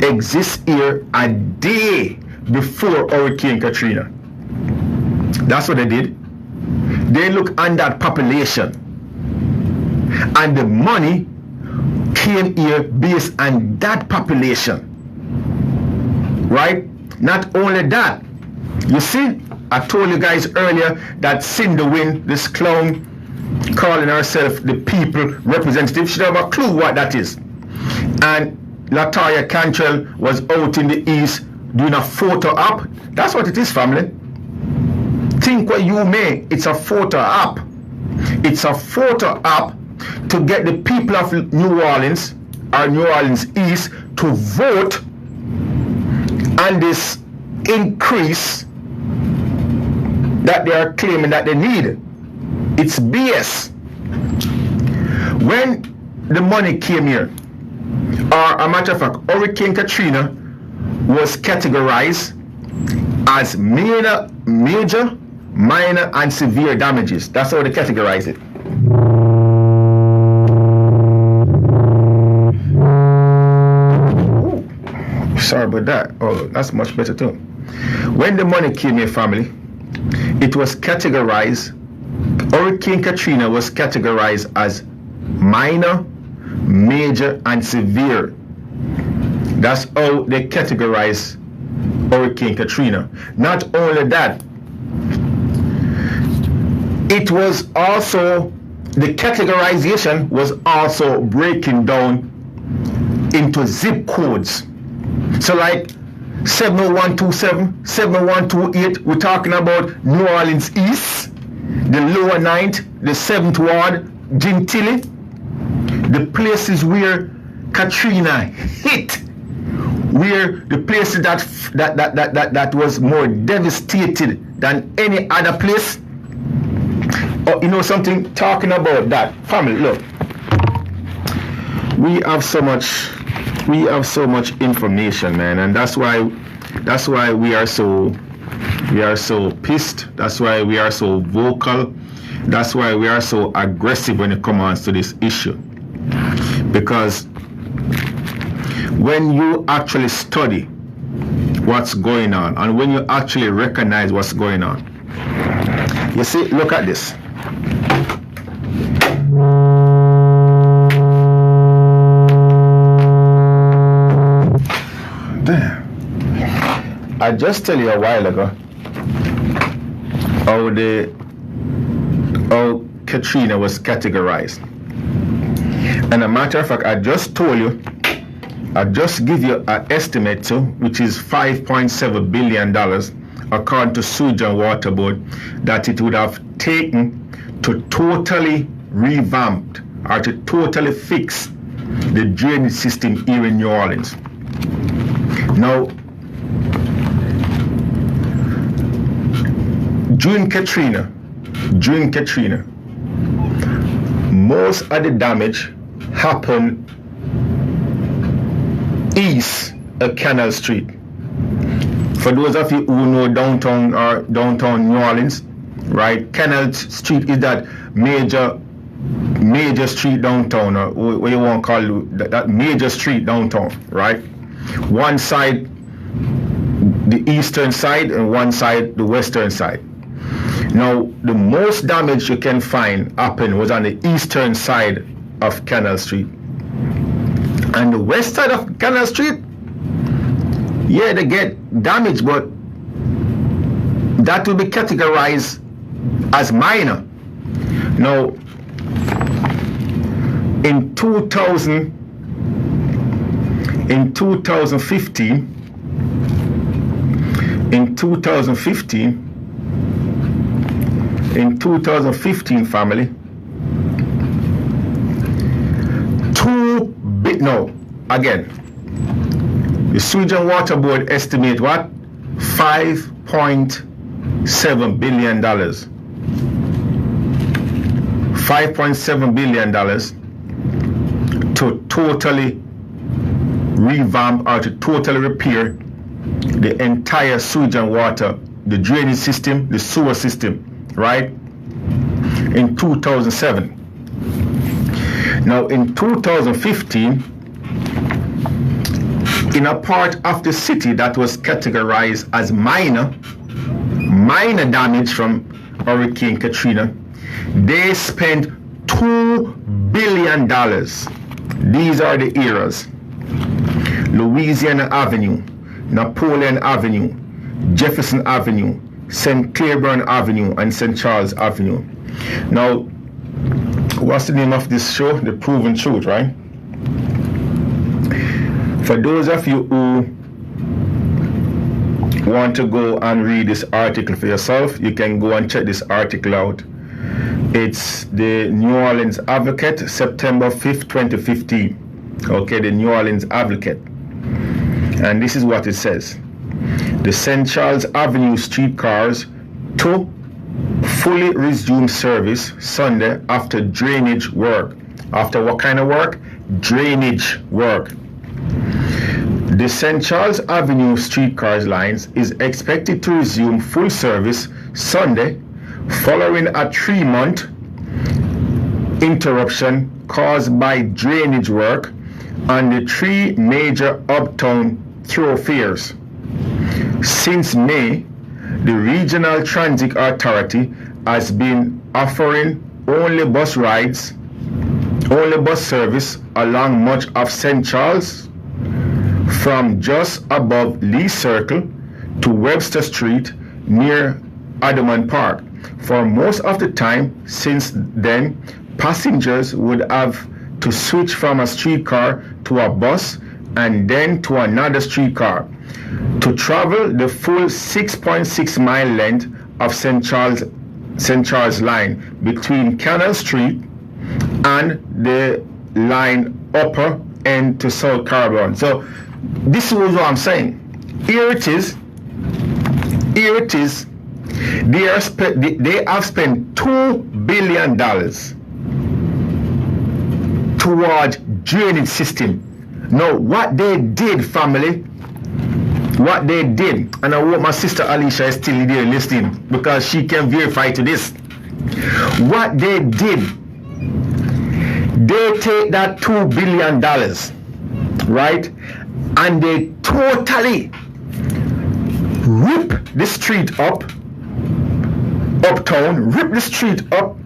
exists here a day before Hurricane Katrina. That's what they did. They look at that population, and the money came here based on that population, right? Not only that, you see, I told you guys earlier that Cindy Wynn, this clown calling herself the people representative, she don't have a clue what that is. And Latoya Cantrell was out in the east doing a photo op. That's what it is, family. Think what you may, it's a photo op. It's a photo op to get the people of New Orleans or New Orleans East to vote on this increase that they are claiming that they need. It's BS. When the money came here, or a matter of fact, Hurricane Katrina was categorized as major, minor, and severe damages. That's how they categorize it. Ooh, sorry about that. Oh, that's much better too. When the money came here, family, it was categorized, Hurricane Katrina was categorized as minor, major, and severe. That's how they categorize Hurricane Katrina. Not only that, it was also, the categorization was also breaking down into zip codes. So like 70127, 70128, we're talking about New Orleans East, the Lower Ninth, the 7th Ward, Gentilly, the places where Katrina hit, where the places that was more devastated than any other place. Oh, you know something, talking about that, family, look, we have so much information, man, and that's why we are so pissed. That's why we are so vocal. That's why we are so aggressive when it comes to this issue, because when you actually study what's going on and when you actually recognize what's going on. You see, look at this. Damn. I just tell you a while ago how Katrina was categorized. And a matter of fact, I just told you, I just give you an estimate too, which is $5.7 billion, according to Sewage and Water Board, that it would have taken to totally revamp or to totally fix the drainage system here in New Orleans. Now, during Katrina, most of the damage happened east of Canal Street. For those of you who know downtown New Orleans, right? Canal Street is that major street downtown, or what you want to call that major street downtown, right? One side, the eastern side, and one side, the western side. Now, the most damage you can find happened was on the eastern side of Canal Street. And the west side of Canal Street, yeah, they get damage, but that will be categorized as minor. Now, in 2015, family, the Sewage and Water Board estimate what? $5.7 billion. $5.7 billion to totally revamp or to totally repair the entire sewage and water, the drainage system, the sewer system, right? In 2007. Now in 2015, in a part of the city that was categorized as minor damage from Hurricane Katrina, they spent $2 billion. These are the areas: Louisiana Avenue, Napoleon Avenue, Jefferson Avenue, St. Claiborne Avenue, and St. Charles Avenue. Now, what's the name of this show? The Proven Truth, right? For those of you who want to go and read this article for yourself, you can go and check this article out. It's the New Orleans Advocate, September 5th, 2015. Okay, the New Orleans Advocate. And this is what it says. The St. Charles Avenue streetcars to fully resume service Sunday after drainage work. After what kind of work? Drainage work. The St. Charles Avenue streetcars lines is expected to resume full service Sunday following a 3-month interruption caused by drainage work on the 3 major uptown thoroughfares. Since May, the Regional Transit Authority has been offering only bus service along much of St. Charles from just above Lee Circle to Webster Street near Adamant Park. For most of the time since then, passengers would have to switch from a streetcar to a bus and then to another streetcar to travel the full 6.6 mile length of St. Charles line between Canal Street and the line upper end to South Carbon. So this is what I'm saying. Here it is. They have spent $2 billion towards drainage system. Now, what they did, family, and I hope my sister Alicia is still there listening because she can verify to this. What they did, they take that $2 billion, right? And they totally rip the street up, uptown, rip the street up,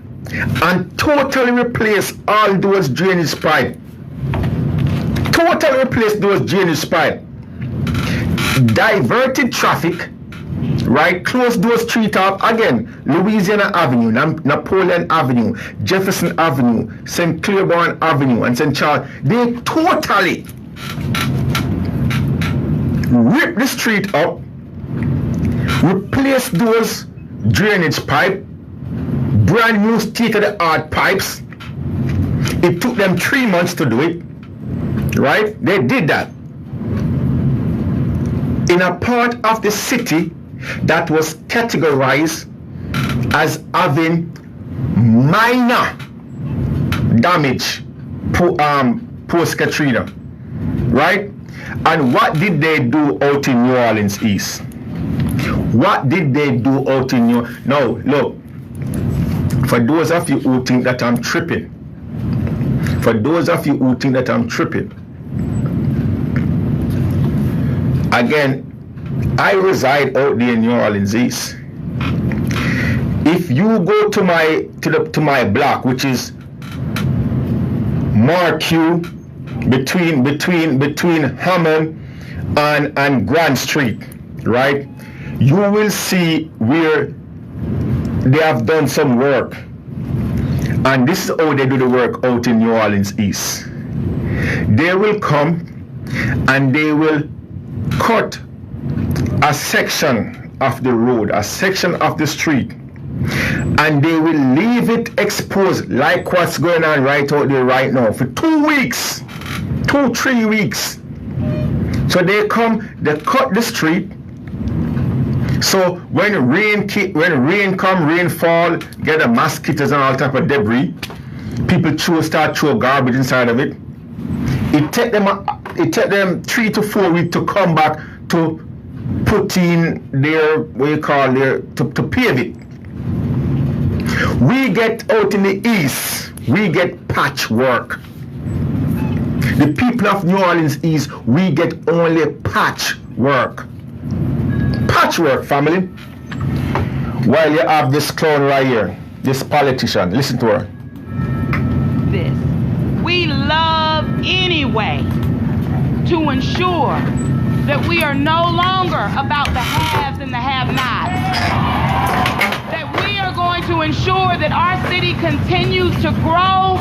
and totally replace all those drainage pipes. Totally replace those drainage pipes. Diverted traffic, right? Close those streets up. Again, Louisiana Avenue, Napoleon Avenue, Jefferson Avenue, St. Claiborne Avenue, and St. Charles. They totally rip the street up, replace those drainage pipes, brand new state-of-the-art pipes. It took them 3 months to do it, right? They did that in a part of the city that was categorized as having minor damage post Katrina, right? And what did they do out in New Orleans East? What did they do out in New? Now, look, for those of you who think that I'm tripping, again, I reside out there in New Orleans East. If you go to my block, which is Marquette, between Hammond and Grand Street, right? You will see where they have done some work. And this is how they do the work out in New Orleans East. They will come and they will cut a section of the road, a section of the street, and they will leave it exposed like what's going on right out there right now for 2 weeks, 2-3 weeks. So they come, they cut the street. So when rain come, rainfall, get the mosquitoes and all type of debris, people start throw garbage inside of it. It take them 3 to 4 weeks to come back to put in their to pave it. We get out in the east, we get patchwork. The people of New Orleans East, we get only patchwork. Patchwork, family. While you have this clown right here, this politician, listen to her. This. We love anyway to ensure that we are no longer about the haves and the have-nots. That we are going to ensure that our city continues to grow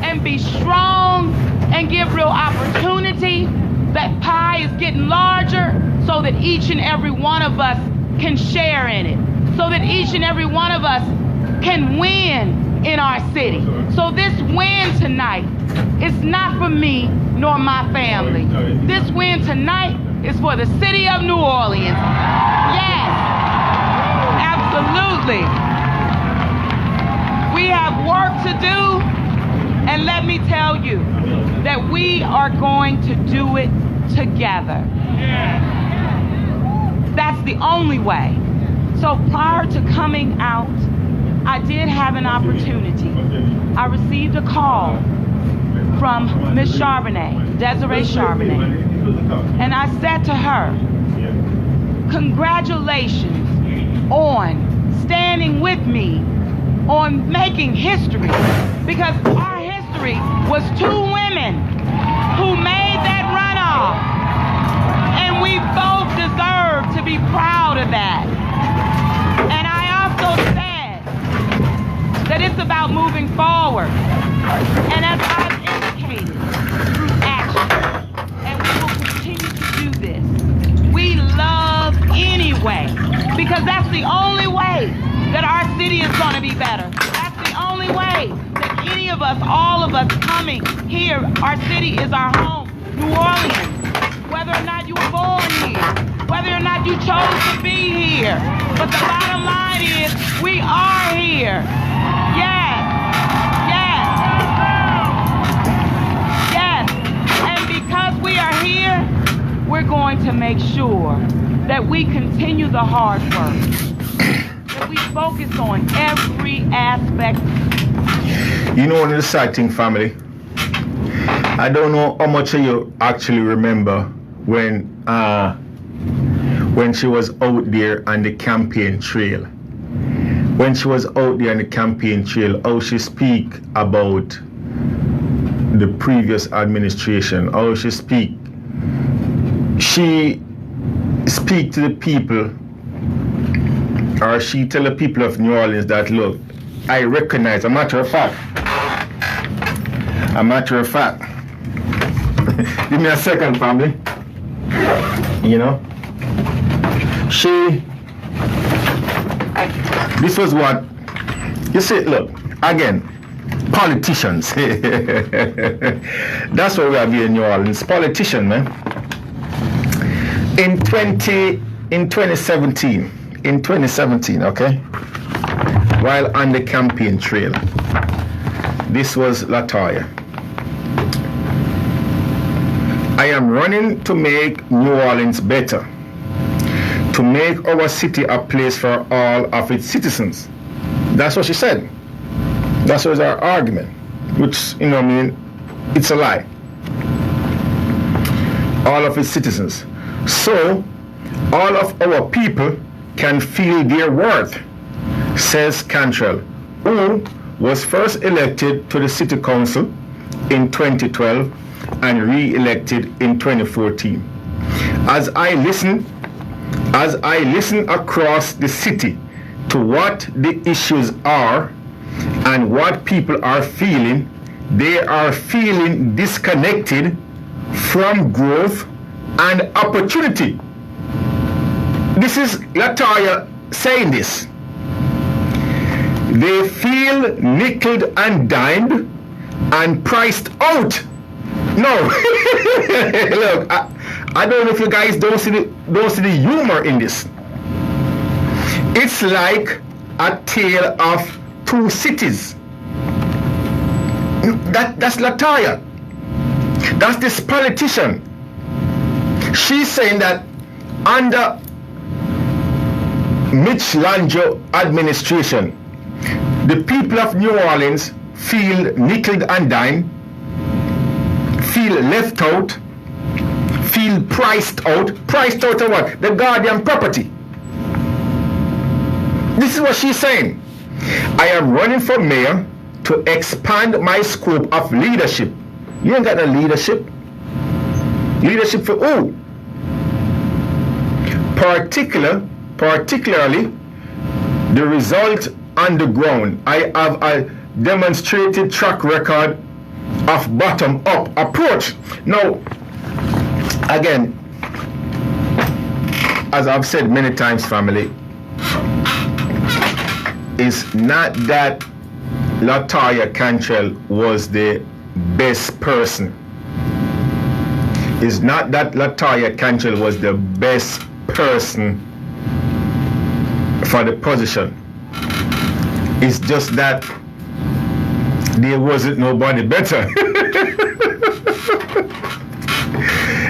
and be strong and give real opportunity. That pie is getting larger so that each and every one of us can share in it. So that each and every one of us can win in our city. So this win tonight is not for me nor my family. This win tonight is for the city of New Orleans. Yes, absolutely. We have work to do, and let me tell you that we are going to do it together. That's the only way. So prior to coming out, I did have an opportunity. I received a call from Miss Charbonnet, Desiree Charbonnet, and I said to her, congratulations on standing with me on making history, because our history was 2 women who made that runoff, and we both deserve to be proud of that. And I also said that it's about moving forward, and as I've indicated, through action, and we will continue to do this. We love anyway, because that's the only way that our city is going to be better. That's the only way that any of us, all of us coming here, our city is our home, New Orleans. Whether or not you were born here, whether or not you chose to be here, but the bottom line is, we are here. Yes, yes, yes. And because we are here, we're going to make sure that we continue the hard work, that we focus on every aspect. You know, one of the sad thing, family, I don't know how much of you actually remember when she was out there on the campaign trail. When she was out there on the campaign trail, how she speak about the previous administration, how she speak to the people, or she tell the people of New Orleans that, look, I recognize, a matter of fact, give me a second, family. You know, this was what, you see, look, again, politicians. That's what we are here in New Orleans, politician, man. In 2017, okay, while on the campaign trail, this was Latoya. I am running to make New Orleans better, to make our city a place for all of its citizens. That's what she said. That was our argument, which, you know, I mean, it's a lie. All of its citizens. So, all of our people can feel their worth, says Cantrell, who was first elected to the city council in 2012 and re-elected in 2014. As I listen across the city to what the issues are and what people are feeling, they are feeling disconnected from growth and opportunity. This is Latoya saying this. They feel nickeled and dimed and priced out. No, look, I don't know if you guys don't see the humor in this. It's like a tale of two cities. That's Latoya. That's this politician. She's saying that under Mitch Landrieu administration, the people of New Orleans feel nickeled and dimed, feel left out, feel priced out. Priced out of what? The Guardian property. This is what she's saying. I am running for mayor to expand my scope of leadership. You ain't got no leadership. Leadership for who? Particularly the result on the ground. I have a demonstrated track record of bottom-up approach. Now, again, as I've said many times, family, it's not that Latoya Cantrell was the best person. It's not that Latoya Cantrell was the best person for the position. It's just that there wasn't nobody better.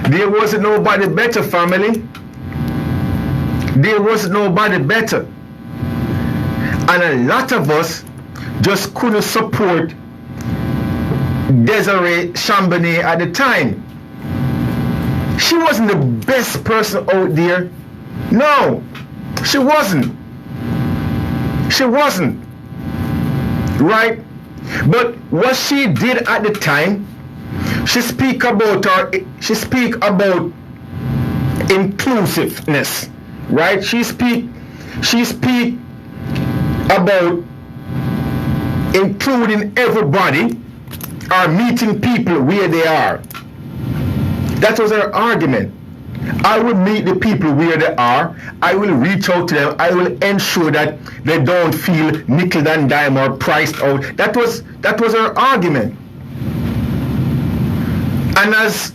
There wasn't nobody better, family. There wasn't nobody better. And a lot of us just couldn't support Desiree Chambonnet at the time. She wasn't the best person out there. No, she wasn't. She wasn't. Right? But what she did at the time, she speak about inclusiveness. Right? She speak about including everybody or meeting people where they are. That was her argument. I will meet the people where they are. I will reach out to them. I will ensure that they don't feel nickel and dime or priced out. That was her argument. And as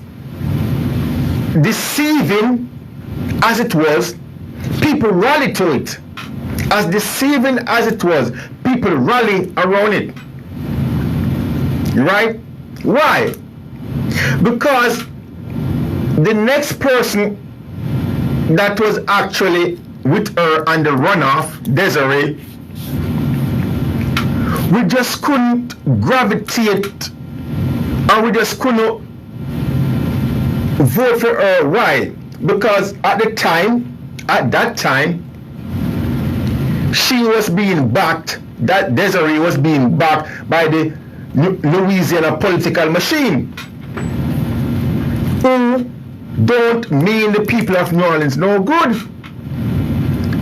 deceiving as it was, people rallied to it. As deceiving as it was, people rally around it. Right? Why? Because the next person that was actually with her on the runoff, Desiree, we just couldn't gravitate And we just couldn't vote for her. Why? Because at that time, she was being backed, that Desiree was being backed by the Louisiana political machine, who don't mean the people of New Orleans no good.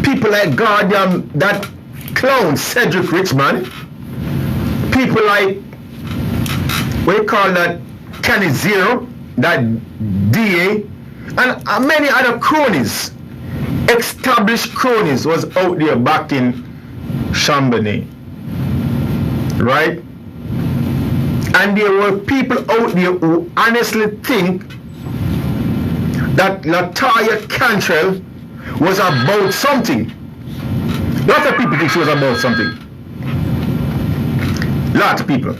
People like Guardian, that clown Cedric Richmond, people like, what you call that, Kenny Zero, that DA, and many other cronies, established cronies, was out there back in Chamonix, right? And there were people out there who honestly think that Latoya Cantrell was about something. Lots of people think she was about something. Lots of people.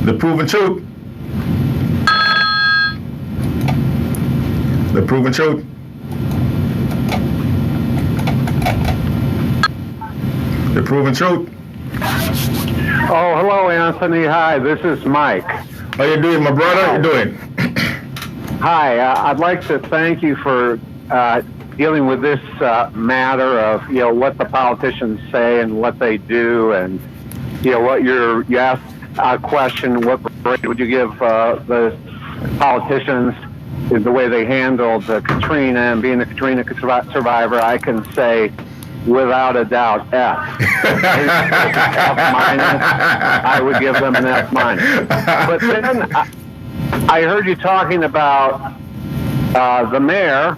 The proven truth. The proven truth. The proven truth. Oh, hello, Anthony. Hi, this is Mike. How you doing, my brother? How you doing? Hi, I'd like to thank you for dealing with this matter of, what the politicians say and what they do, and, what you asked a question, what grade would you give the politicians in the way they handled Katrina, and being a Katrina survivor, I can say, without a doubt, F. F minus. I would give them an F minus. But then I heard you talking about the mayor,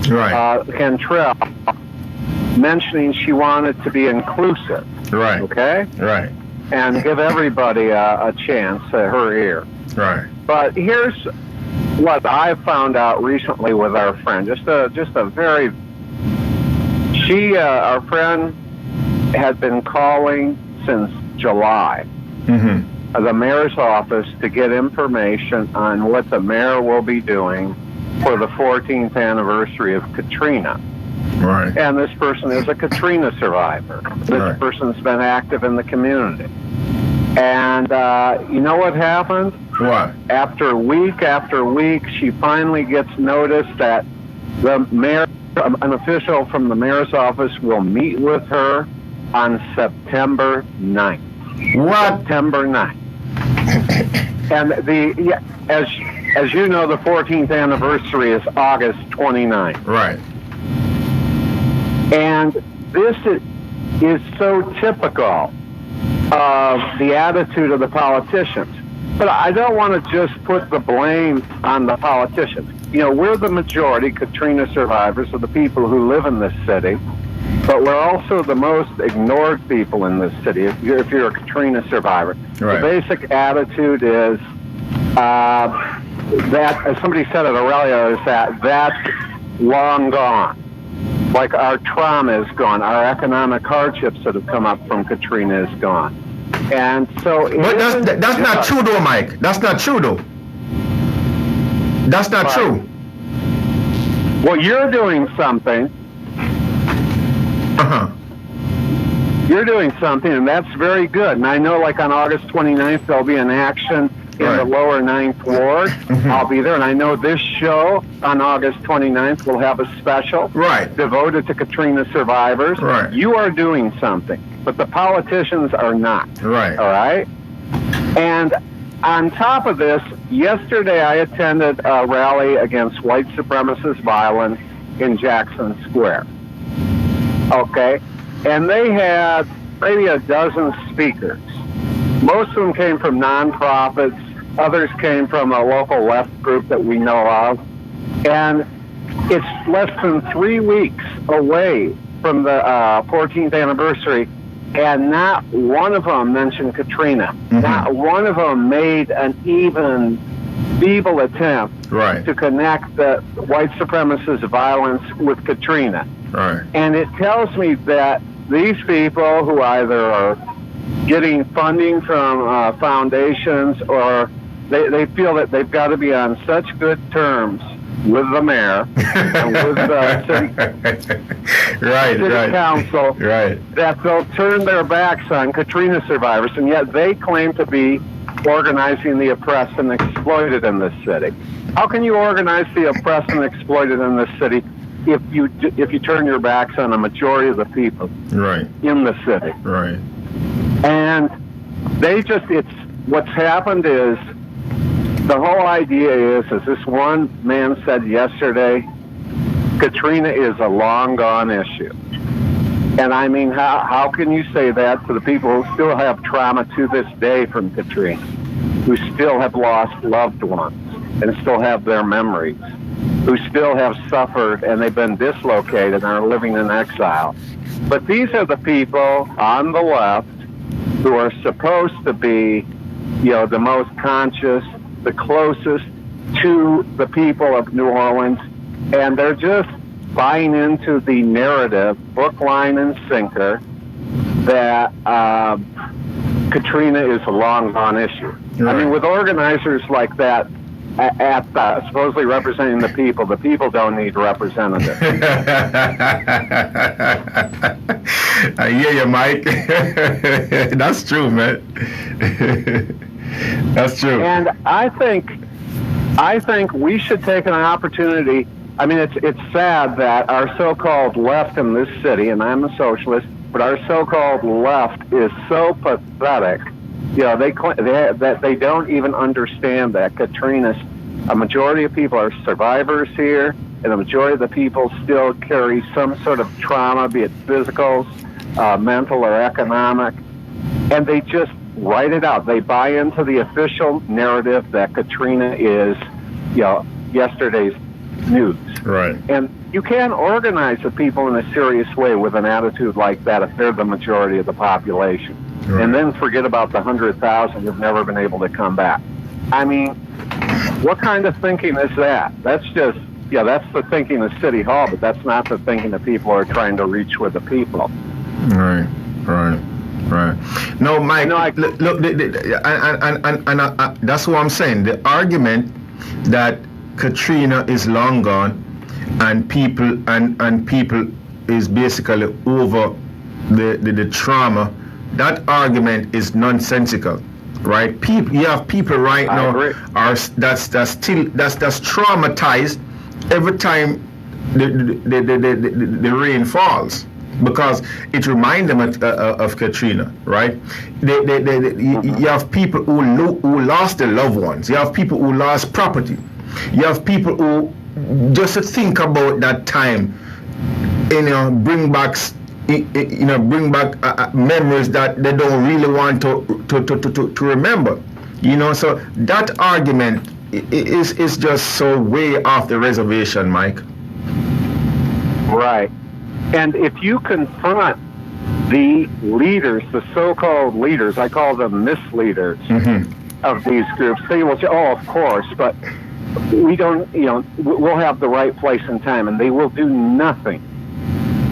right, Cantrell, mentioning she wanted to be inclusive. Right. Okay? Right. And give everybody a chance at her ear. Right. But here's what I found out recently with our friend. Just a very... our friend had been calling since July the mayor's office to get information on what the mayor will be doing for the 14th anniversary of Katrina. Right. And this person is a Katrina survivor. This person's been active in the community. And you know what happened? What? After week, she finally gets notice that the mayor, an official from the mayor's office, will meet with her on September 9th. What? September 9th. And as you know, the 14th anniversary is August 29th. Right. And this is so typical of the attitude of the politicians. But I don't want to just put the blame on the politicians. We're the majority Katrina survivors of the people who live in this city, but we're also the most ignored people in this city if you're a Katrina survivor. Right. The basic attitude is that, as somebody said at a rally, is that's long gone. Like our trauma is gone. Our economic hardships that have come up from Katrina is gone. And so... But that's not true, though, Mike. That's not true, though. That's not true. Well, you're doing something. You're doing something, and that's very good. And I know, like, on August 29th, there'll be an action in the lower 9th Ward. I'll be there. And I know this show on August 29th will have a special devoted to Katrina survivors. Right. You are doing something, but the politicians are not. Right. All right? And on top of this, yesterday I attended a rally against white supremacist violence in Jackson Square. Okay? And they had maybe a dozen speakers. Most of them came from nonprofits. Others came from a local left group that we know of. And it's less than 3 weeks away from the 14th anniversary, and not one of them mentioned Katrina. Not one of them made an even feeble attempt to connect the white supremacist violence with Katrina. Right. And it tells me that these people who either are getting funding from foundations, or they feel that they've got to be on such good terms with the mayor and with the city council that they'll turn their backs on Katrina survivors, and yet they claim to be organizing the oppressed and exploited in this city. How can you organize the oppressed and exploited in this city if you turn your backs on a majority of the people in the city? Right. And what's happened is, the whole idea is, as this one man said yesterday, Katrina is a long gone issue. And I mean, how can you say that to the people who still have trauma to this day from Katrina, who still have lost loved ones and still have their memories, who still have suffered and they've been dislocated and are living in exile? But these are the people on the left who are supposed to be, the most conscious, the closest to the people of New Orleans, and they're just buying into the narrative, hook, line, and sinker, that Katrina is a long gone issue. Right. I mean, with organizers like that supposedly representing the people don't need representatives. I hear you, Mike. That's true, man. That's true. And I think we should take an opportunity. I mean, it's sad that our so-called left in this city, and I'm a socialist, but our so-called left is so pathetic. They don't even understand that a majority of people are survivors here, and the majority of the people still carry some sort of trauma, be it physical, mental, or economic, and they just write it out. They buy into the official narrative that Katrina is, yesterday's news. Right. And you can't organize the people in a serious way with an attitude like that if they're the majority of the population. Right. And then forget about the 100,000 who've never been able to come back. I mean, what kind of thinking is that? That's just, that's the thinking of City Hall, but that's not the thinking that people are trying to reach with the people. Right. No, Mike, look, that's what I'm saying. The argument that Katrina is long gone and people is basically over the trauma, that argument is nonsensical, right? You have people right now that's traumatized every time the rain falls, because it reminds them of Katrina, right? You have people who lost their loved ones. You have people who lost property. You have people who, just to think about that time, bring back memories that they don't really want to remember. So that argument is just so way off the reservation, Mike. Right. And if you confront the leaders, the so-called leaders, I call them misleaders of these groups, they will say, oh, of course, but we don't, we'll have the right place and time, and they will do nothing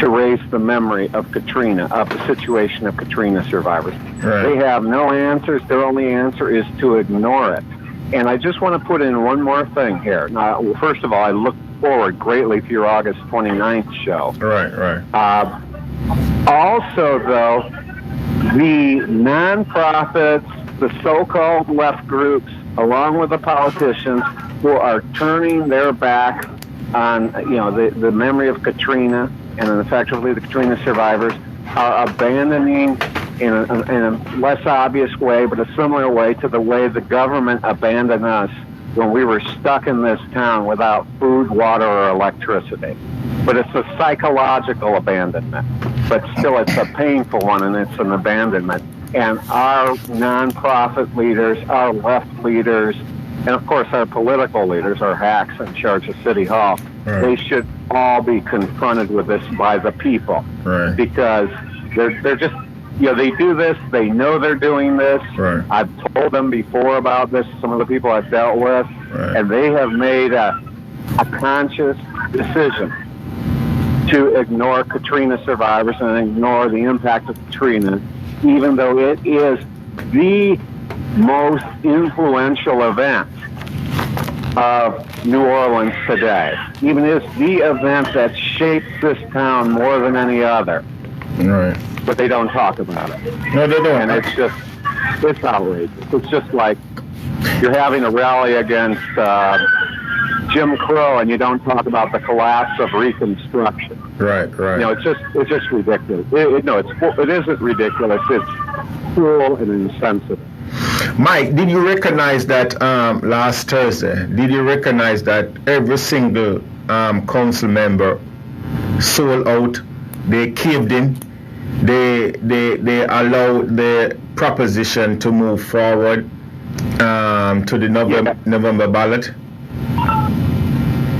to raise the memory of Katrina, of the situation of Katrina survivors. Right. They have no answers. Their only answer is to ignore it. And I just want to put in one more thing here. Now, first of all, I look forward greatly to your August 29th show. Right. Also, though, the nonprofits, the so-called left groups, along with the politicians who are turning their back on, the memory of Katrina and effectively the Katrina survivors, are abandoning in a less obvious way, but a similar way to the way the government abandoned us when we were stuck in this town without food, water, or electricity. But it's a psychological abandonment. But still, it's a painful one, and it's an abandonment. And our nonprofit leaders, our left leaders, and of course our political leaders, our hacks in charge of City Hall, they should all be confronted with this by the people. Right. Because they're just, they do this, they know they're doing this. Right. I've told them before about this, some of the people I've dealt with, and they have made a conscious decision to ignore Katrina survivors and ignore the impact of Katrina, even though it is the most influential event of New Orleans today. Even is the event that shaped this town more than any other. Right. But they don't talk about it. No, they don't. And it's just, it's outrageous. It's just like you're having a rally against Jim Crow, and you don't talk about the collapse of Reconstruction. Right. You know, it's just ridiculous. It isn't ridiculous. It's cruel and insensitive. Mike, did you recognize that last Thursday? Did you recognize that every single council member sold out? They caved in. They allowed the proposition to move forward to the November ballot.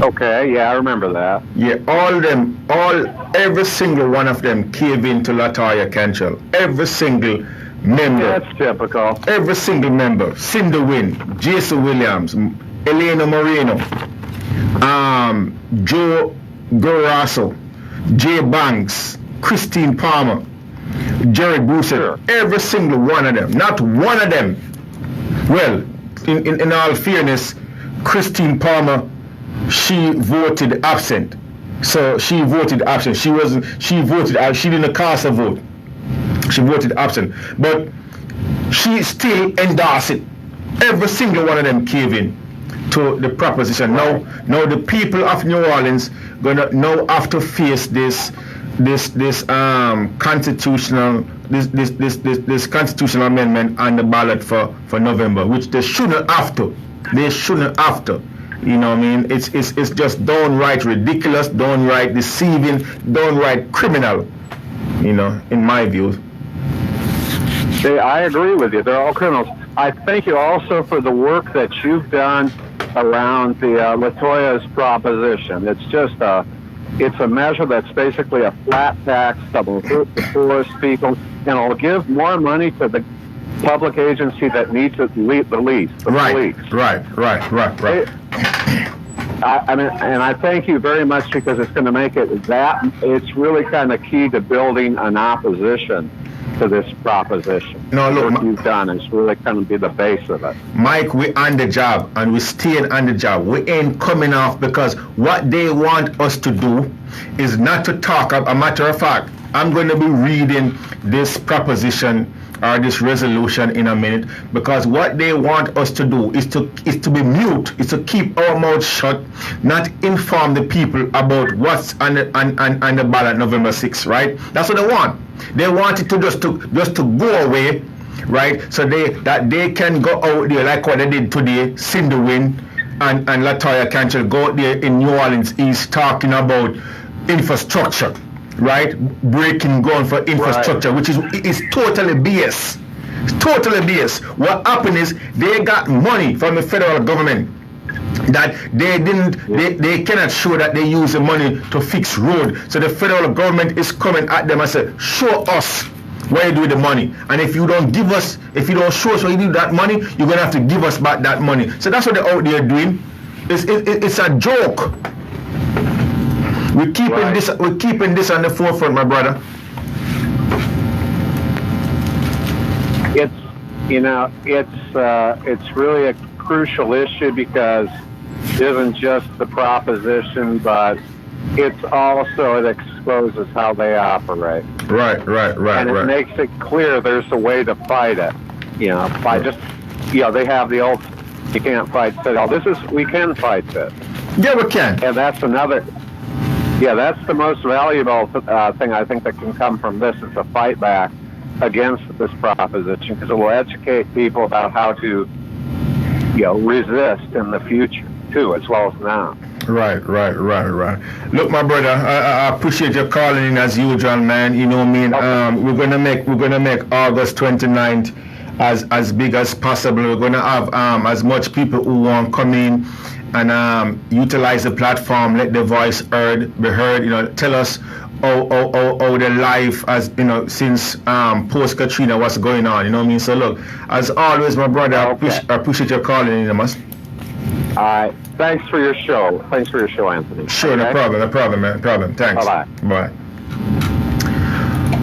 Okay, yeah, I remember that. Yeah, every single one of them caved in to Latoya Cantrell. Every single member. Yeah, that's typical. Every single member. Cinda Wynn, Jason Williams, Elena Moreno, Joe Garasso, Jay Banks, Christine Palmer, Jared Brewster. Every single one of them. Not one of them. Well, in all fairness, Christine Palmer, she voted absent. So she voted absent. She didn't cast a vote. She voted absent. But she still endorsed it. Every single one of them came in to the proposition. Now the people of New Orleans gonna now have to face this constitutional amendment on the ballot for November, which they shouldn't have to. They shouldn't have to. You know what I mean? It's just downright ridiculous, downright deceiving, downright criminal, you know, in my view. I agree with you. They're all criminals. I thank you also for the work that you've done around the Latoya's proposition. It's just it's a measure that's basically a flat tax that will hurt the poorest people, and it'll give more money to the public agency that needs it the least, the police. Right. I mean, and I thank you very much because it's going to make it that. It's really kind of key to building an opposition to this proposition. No, look, what you've done is really kind of be the base of it. Mike, we're on the job and we're staying on the job. We ain't coming off because what they want us to do is not to talk. A matter of fact, I'm going to be reading this proposition or this resolution in a minute, because what they want us to do is to be mute, is to keep our mouth shut, not inform the people about what's on the ballot November 6th, right? That's what they want. They want it to just to go away, right? So that they can go out there like what they did today, Cinda Wynn and Latoya Cantrell go out there in New Orleans East talking about infrastructure. Right, breaking ground for infrastructure, which is totally BS. It's totally BS. What happened is they got money from the federal government that they cannot show that they use the money to fix road. So the federal government is coming at them and say, show us what you do with the money. And if you don't show us what you do with that money, you're gonna have to give us back that money. So that's what they're out there doing. It's a joke. We're keeping this on the forefront, my brother. It's really a crucial issue because it isn't just the proposition, but it exposes how they operate. Right. And it makes it clear there's a way to fight it. They have the old, you can't fight it. We can fight this. Yeah, we can. And that's another. Yeah, that's the most valuable thing I think that can come from this is a fight back against this proposition, because it will educate people about how to, resist in the future too, as well as now. Right. Look, my brother, I appreciate your calling in as usual, man. You know what I mean? We're gonna make August 29th as big as possible. We're gonna have as much people who want come in and utilize the platform, let their voice be heard. Tell us how their life has, since post Katrina, what's going on. You know what I mean? So look, as always, my brother, I appreciate your calling in, us. All right. Thanks for your show. Anthony. Sure, okay? No problem, man. Thanks. Bye.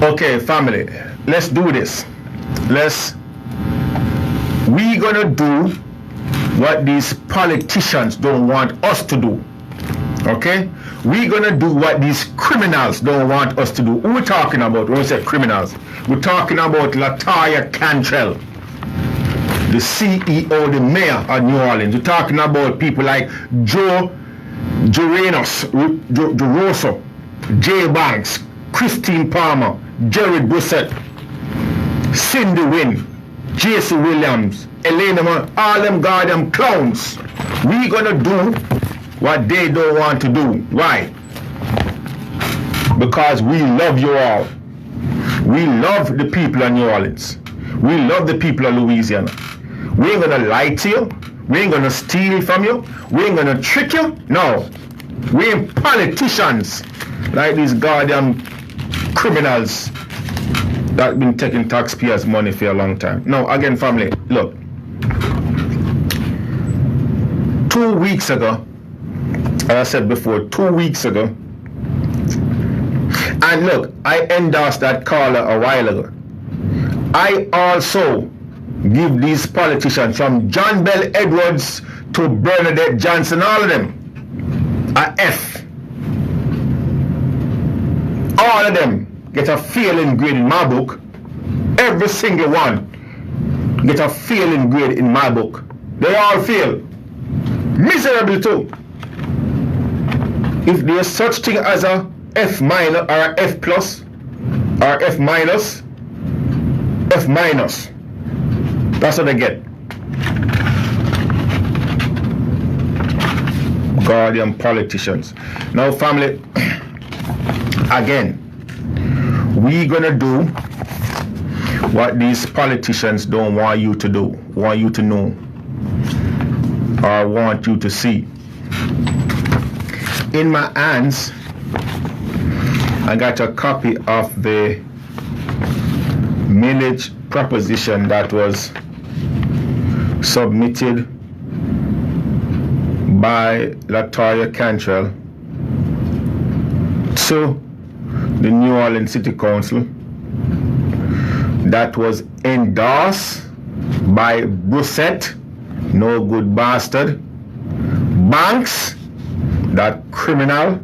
Okay, family, let's do this. We gonna do what these politicians don't want us to do. Okay? We're gonna do what these criminals don't want us to do. Who we talking about when we say criminals? We're talking about Latoya Cantrell. the CEO, the mayor of New Orleans. We're talking about people like Joe Rosso, Jay Banks, Christine Palmer, Jared Brissett, Cindy Wynn, J.C. Williams, Elena Man, all them goddamn clowns. We gonna do what they don't want to do. Why? Because we love you all. We love the people of New Orleans. We love the people of Louisiana. We ain't gonna lie to you. We ain't gonna steal from you. We ain't gonna trick you. No. We ain't politicians like these goddamn criminals that been taking taxpayers' money for a long time. No, again, family, look. 2 weeks ago, as I said before, 2 weeks ago, and look, I endorsed that caller a while ago. I also give these politicians from John Bell Edwards to Bernadette Johnson, all of them, a F. All of them get a failing grade in my book. Every single one get a failing grade in my book. They all fail. Miserable too. If there's such thing as a F minus or a F plus or F minus, F minus. That's what they get. Guardian politicians. Now, family, again, we gonna do what these politicians don't want you to do, want you to know, or want you to see. In my hands, I got a copy of the millage proposition that was submitted by Latoya Cantrell to the New Orleans City Council, that was endorsed by Brissett, no good bastard, Banks, that criminal,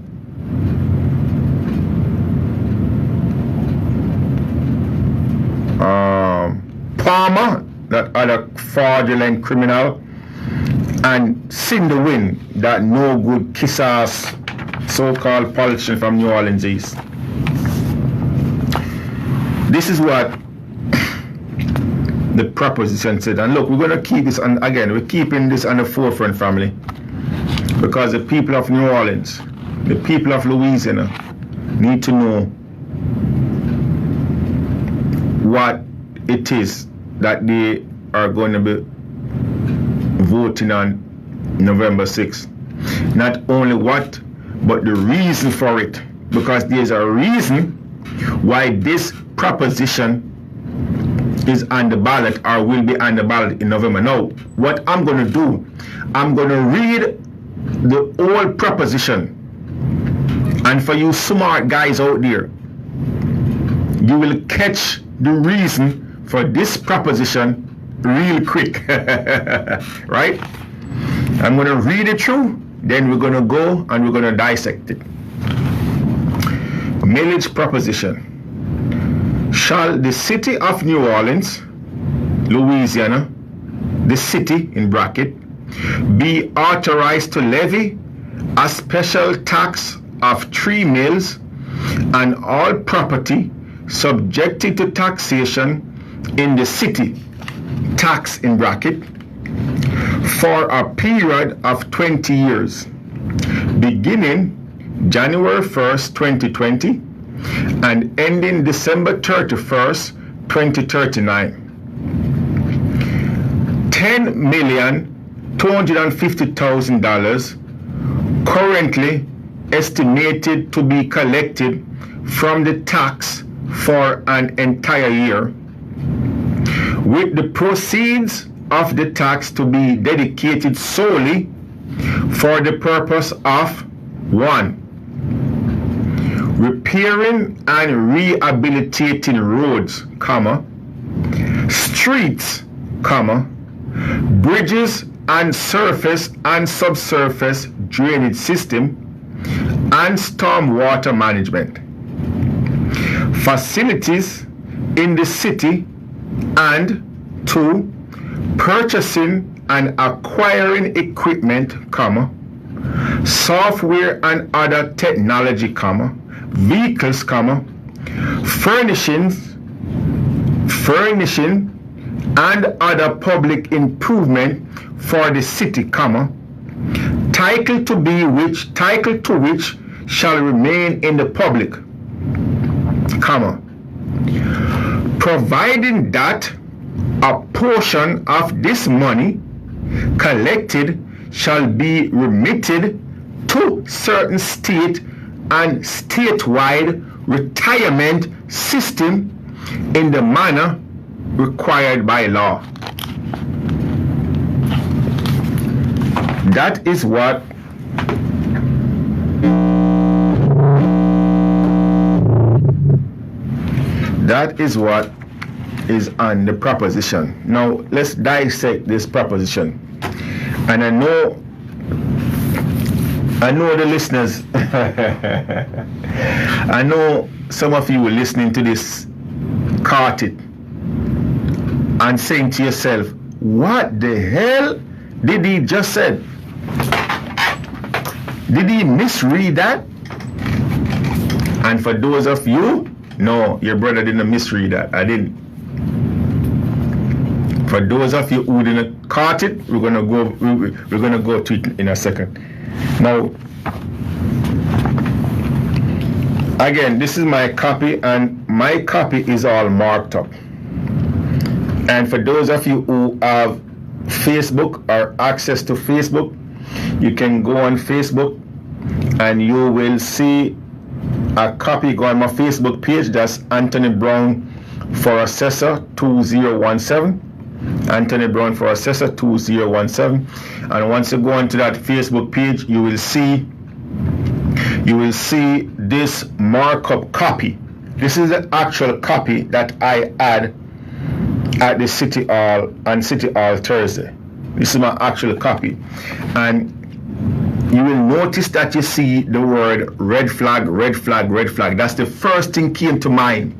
Palmer, that other fraudulent criminal, and Cindy Wynn, that no good kiss-ass so-called politician from New Orleans East. This is what the proposition said. And look, we're going to keep this, and again, we're keeping this on the forefront, family, because the people of New Orleans, the people of Louisiana need to know what it is that they are going to be voting on November 6th. Not only what, but the reason for it. Because there's a reason why this proposition is on the ballot or will be on the ballot in November. Now, what I'm going to do, I'm going to read the old proposition. And for you smart guys out there, you will catch the reason for this proposition real quick. Right? I'm going to read it through, then we're going to go and we're going to dissect it. Millage proposition. Shall the city of New Orleans, Louisiana, the city in bracket, be authorized to levy a special tax of 3 mills on all property subjected to taxation in the city, tax in bracket, for a period of 20 years, beginning January 1st, 2020, and ending December 31st, 2039. $10,250,000 currently estimated to be collected from the tax for an entire year, with the proceeds of the tax to be dedicated solely for the purpose of 1. Repairing and rehabilitating roads, streets, bridges and surface and subsurface drainage system, and stormwater management. Facilities in the city, and 2. purchasing and acquiring equipment, comma, software and other technology, comma, vehicles, comma, furnishing and other public improvement for the city, comma, title to which shall remain in the public, comma, providing that a portion of this money collected shall be remitted to certain state and statewide retirement system in the manner required by law. That is what is on the proposition. Now let's dissect this proposition. And I know the listeners I know some of you were listening to this, caught it and saying to yourself, what the hell did he just said? Did he misread that? And for those of you, no, your brother didn't misread that. I didn't. For those of you who didn't caught it, we're gonna go to it in a second. Now, again, this is my copy, and my copy is all marked up. And for those of you who have Facebook or access to Facebook, you can go on Facebook and you will see a copy go on my Facebook page. That's Anthony Brown for Assessor 2017. Anthony Brown for Assessor 2017. And once you go onto that Facebook page, you will see this markup copy. This is the actual copy that I had at the City Hall on City Hall Thursday. This is my actual copy. And you will notice that you see the word red flag, red flag, red flag. That's the first thing came to mind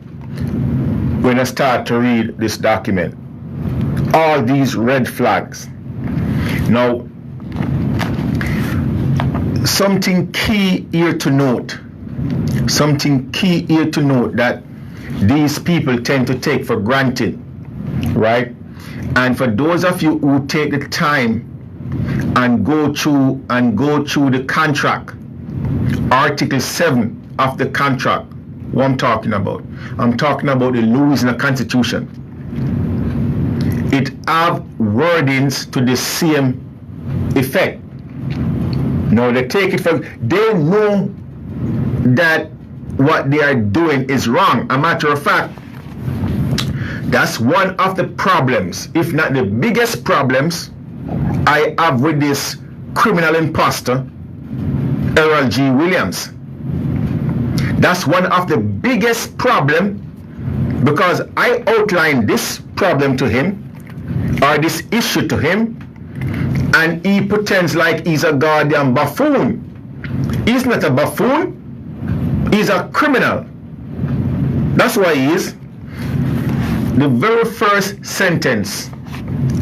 when I started to read this document. All these red flags. Now, something key here to note that these people tend to take for granted, right? And for those of you who take the time and go through the contract, Article 7 of the contract, what I'm talking about the Louisiana Constitution. It have wordings to the same effect. Now they take it from, they know that what they are doing is wrong. A matter of fact, that's one of the problems, if not the biggest problems, I have with this criminal imposter, Errol G. Williams. That's one of the biggest problem, because I outlined this problem to him, or this issue to him, and he pretends like he's a goddamn buffoon. He's not a buffoon. He's a criminal. That's why he is. The very first sentence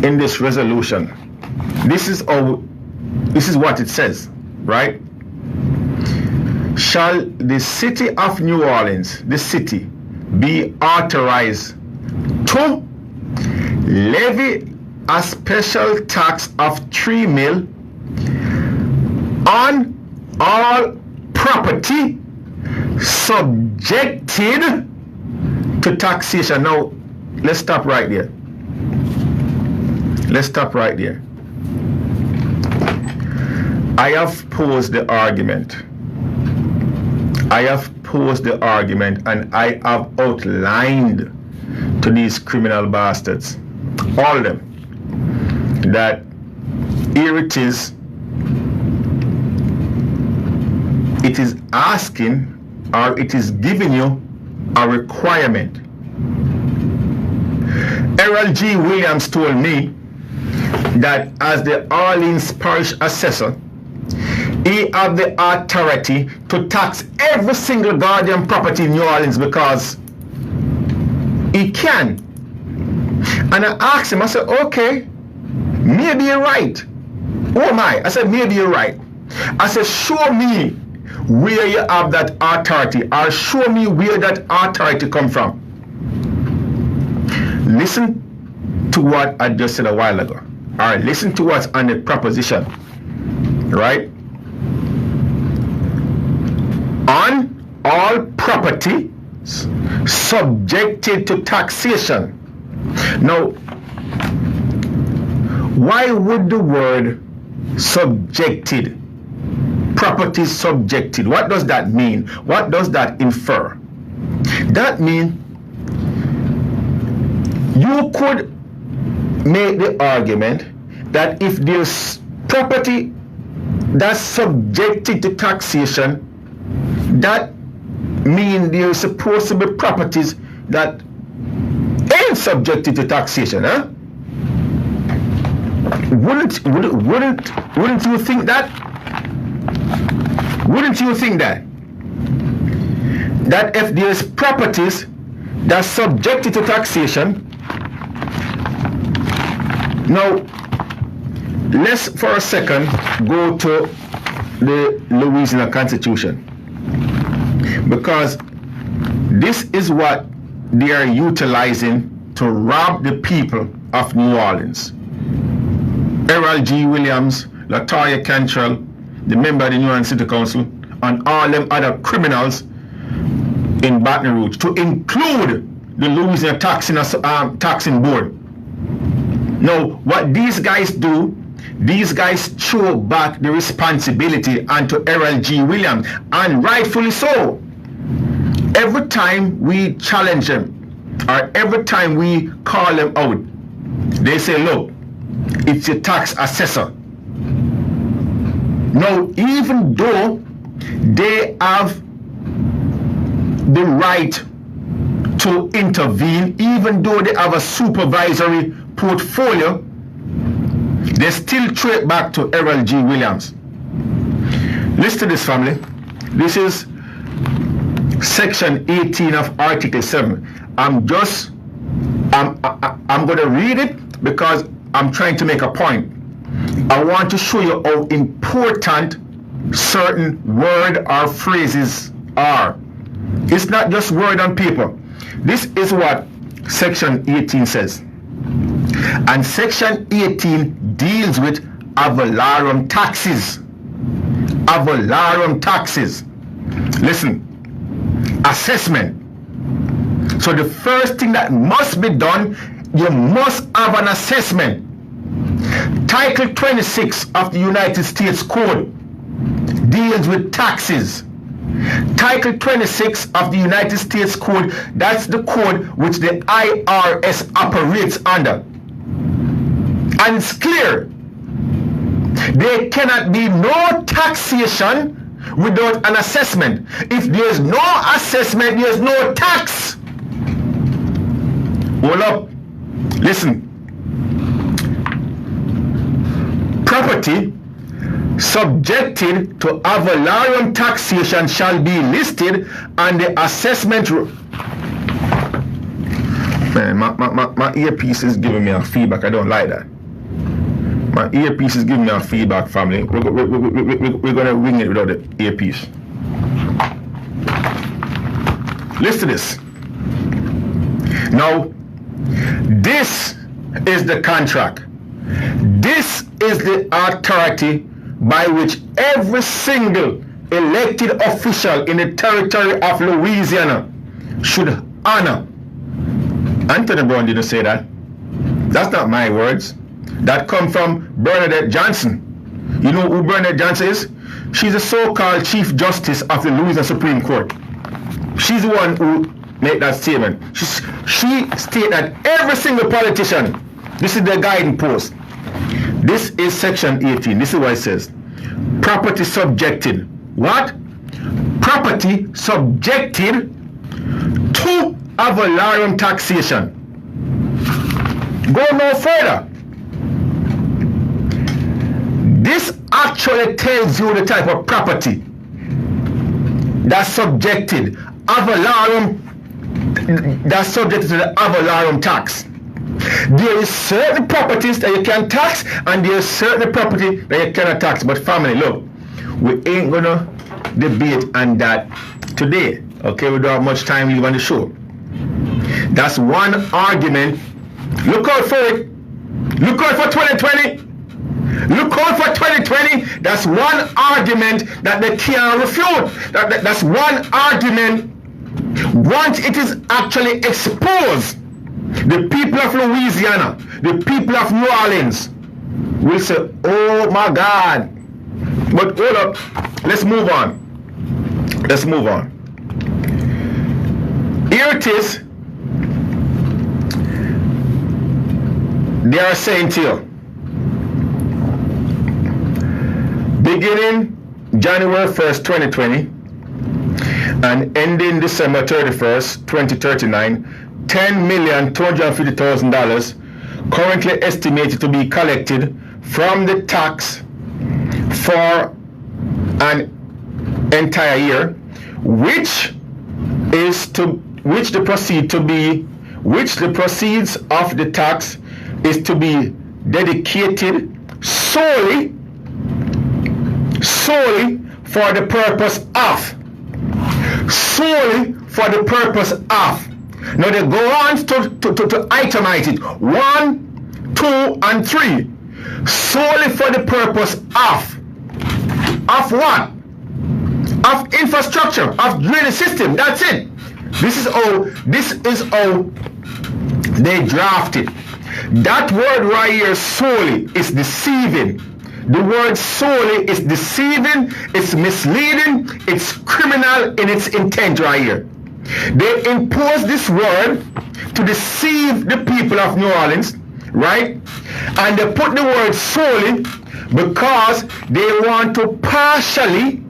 in this resolution, this is what it says, right? Shall the city of New Orleans, the city, be authorized to levy a special tax of 3 mil on all property subjected to taxation. Now, let's stop right there. I have posed the argument. And I have outlined to these criminal bastards, all of them, that here it is asking, or it is giving you a requirement. Errol G. Williams told me that as the Orleans Parish Assessor, he have the authority to tax every single goddamn property in New Orleans because he can. And I asked him, I said, okay, Maybe you're right. Oh my, I said, maybe you're right. I said, show me where you have that authority, or show me where that authority come from. Listen to what I just said a while ago. All right, listen to what's on the proposition. Right? On all property subjected to taxation. Now, why would the word subjected, property subjected, what does that mean? What does that infer? That means you could make the argument that if there's property that's subjected to taxation, that means there's supposed to be properties that ain't subjected to taxation, huh? Wouldn't you think that? Wouldn't you think that? That if there's properties that's subjected to taxation, now let's for a second go to the Louisiana Constitution, because this is what they are utilizing to rob the people of New Orleans. Errol G. Williams, Latoya Cantrell, the member of the New Orleans City Council, and all them other criminals in Baton Rouge, to include the Louisiana taxing board. Now, what these guys do, these guys throw back the responsibility onto Errol G. Williams, and rightfully so. Every time we challenge them, or every time we call them out, they say, look, it's a tax assessor. Now, even though they have the right to intervene, even though they have a supervisory portfolio, they still throw it back to Errol G. Williams. Listen to this, family. This is Section 18 of Article 7. I'm going to read it because I'm trying to make a point. I want to show you how important certain words or phrases are. It's not just word on paper. This is what Section 18 says. And Section 18 deals with ad valorem taxes. Ad valorem taxes. Listen. Assessment. So the first thing that must be done, you must have an assessment. Title 26 of the United States Code deals with taxes. Title 26 of the United States Code, that's the code which the IRS operates under. And it's clear. There cannot be no taxation without an assessment. If there's no assessment, there's no tax. Hold up. Listen. Property subjected to ad valorem taxation shall be listed on the assessment. Man, my earpiece is giving me a feedback. I don't like that. My earpiece is giving me a feedback, family. We're going to wing it without the earpiece. Listen to this. Now, this is the contract. This is the authority by which every single elected official in the territory of Louisiana should honor. Anthony Brown didn't say that. That's not my words. That come from Bernadette Johnson. You know who Bernadette Johnson is? She's the so-called Chief Justice of the Louisiana Supreme Court. She's the one who made that statement. She stated that every single politician, this is the guiding post. This is Section 18. This is what it says. Property subjected. What? Property subjected to ad valorem taxation. Go no further. This actually tells you the type of property that's subjected ad valorem, that's subject to the ad valorem tax. There is certain properties that you can tax, and there is certain property that you cannot tax. But family, look, we ain't gonna debate on that today. Okay, we don't have much time left on the show. That's one argument. Look out for it. Look out for 2020. Look out for 2020. That's one argument that they can't refute. That's one argument. Once it is actually exposed, the people of Louisiana, the people of New Orleans will say, oh my God. But hold up. Let's move on. Let's move on. Here it is. They are saying to you, beginning January 1st, 2020, and ending December 31st, 2039, $10,250,000 currently estimated to be collected from the tax for an entire year, which the proceeds of the tax is to be dedicated solely for the purpose of. Now they go on to itemize it. 1, 2, and 3. Solely for the purpose of. Of what? Of infrastructure, of drainage system. That's it. This is how they draft it. That word right here, solely, is deceiving. The word solely is deceiving, it's misleading, it's criminal in its intent right here. They impose this word to deceive the people of New Orleans, right? And they put the word solely because they want to partially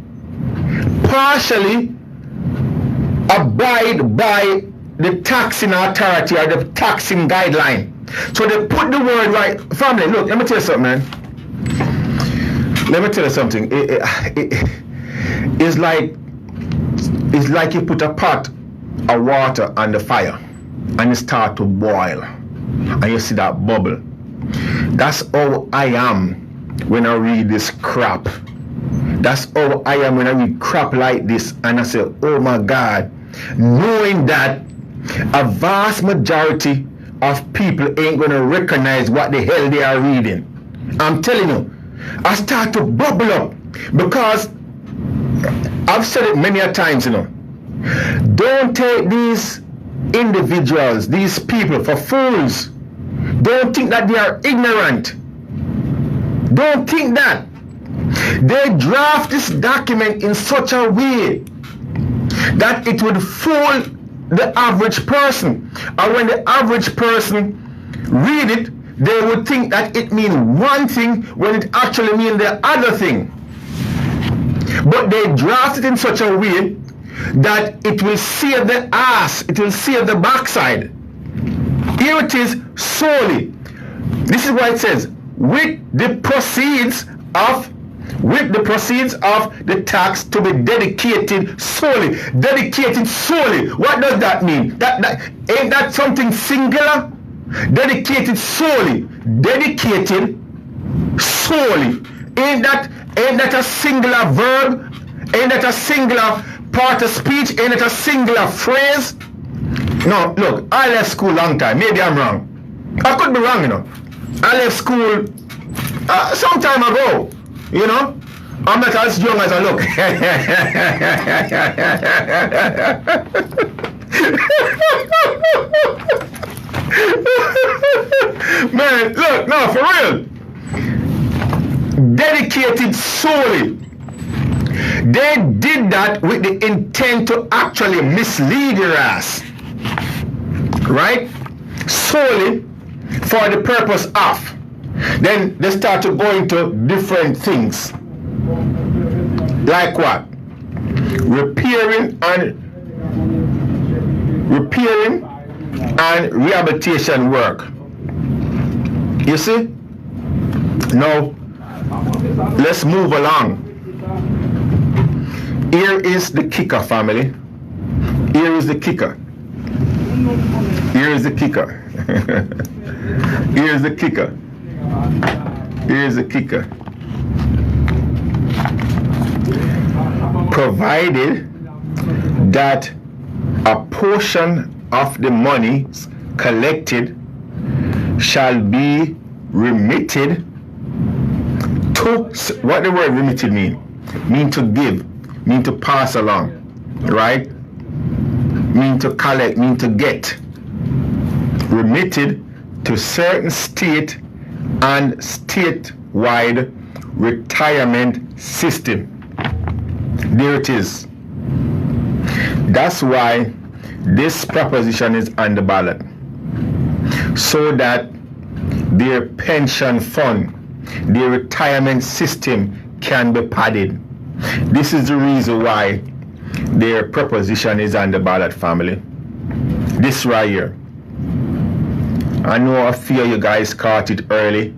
abide by the taxing authority or the taxing guideline. So they put the word right. Family, look, let me tell you something, man. Let me tell you something. It's like you put a pot of water on the fire and it start to boil and you see that bubble. That's how I am when I read this crap. That's how I am when I read crap like this and I say, oh my God, knowing that a vast majority of people ain't going to recognize what the hell they are reading. I'm telling you, I start to bubble up because I've said it many a times, you know. Don't take these individuals, these people for fools. Don't think that they are ignorant. Don't think that. They draft this document in such a way that it would fool the average person. And when the average person read it, they would think that it means one thing when it actually means the other thing. But they draft it in such a way that it will save the ass, it will save the backside. Here it is solely. This is what it says. With the proceeds of the tax to be dedicated solely. Dedicated solely. What does that mean? Ain't that something singular? Dedicated solely. Dedicated solely. Ain't that a singular verb? Ain't that a singular part of speech? Ain't it a singular phrase? No, look, I left school long time. Maybe I'm wrong. I could be wrong, you know. I left school some time ago, you know. I'm not as young as I look. Man, look, no, for real. Dedicated solely. They did that with the intent to actually mislead your ass. Right? Solely for the purpose of. Then they start to go into different things. Like what? Repairing and rehabilitation work. You see? Now, let's move along. Here is the kicker, family. Here is the kicker. Here is the kicker. Here's the kicker. Here's the kicker. Provided that a portion of the money collected shall be remitted to, what the word remitted mean to give, mean to pass along, right? Mean to collect, mean to get. Remitted to certain state and statewide retirement system. There it is. That's why this proposition is on the ballot, so that their pension fund, their retirement system can be padded. This is the reason why their proposition is on the ballot, family. This right here. I know a few of you guys caught it early.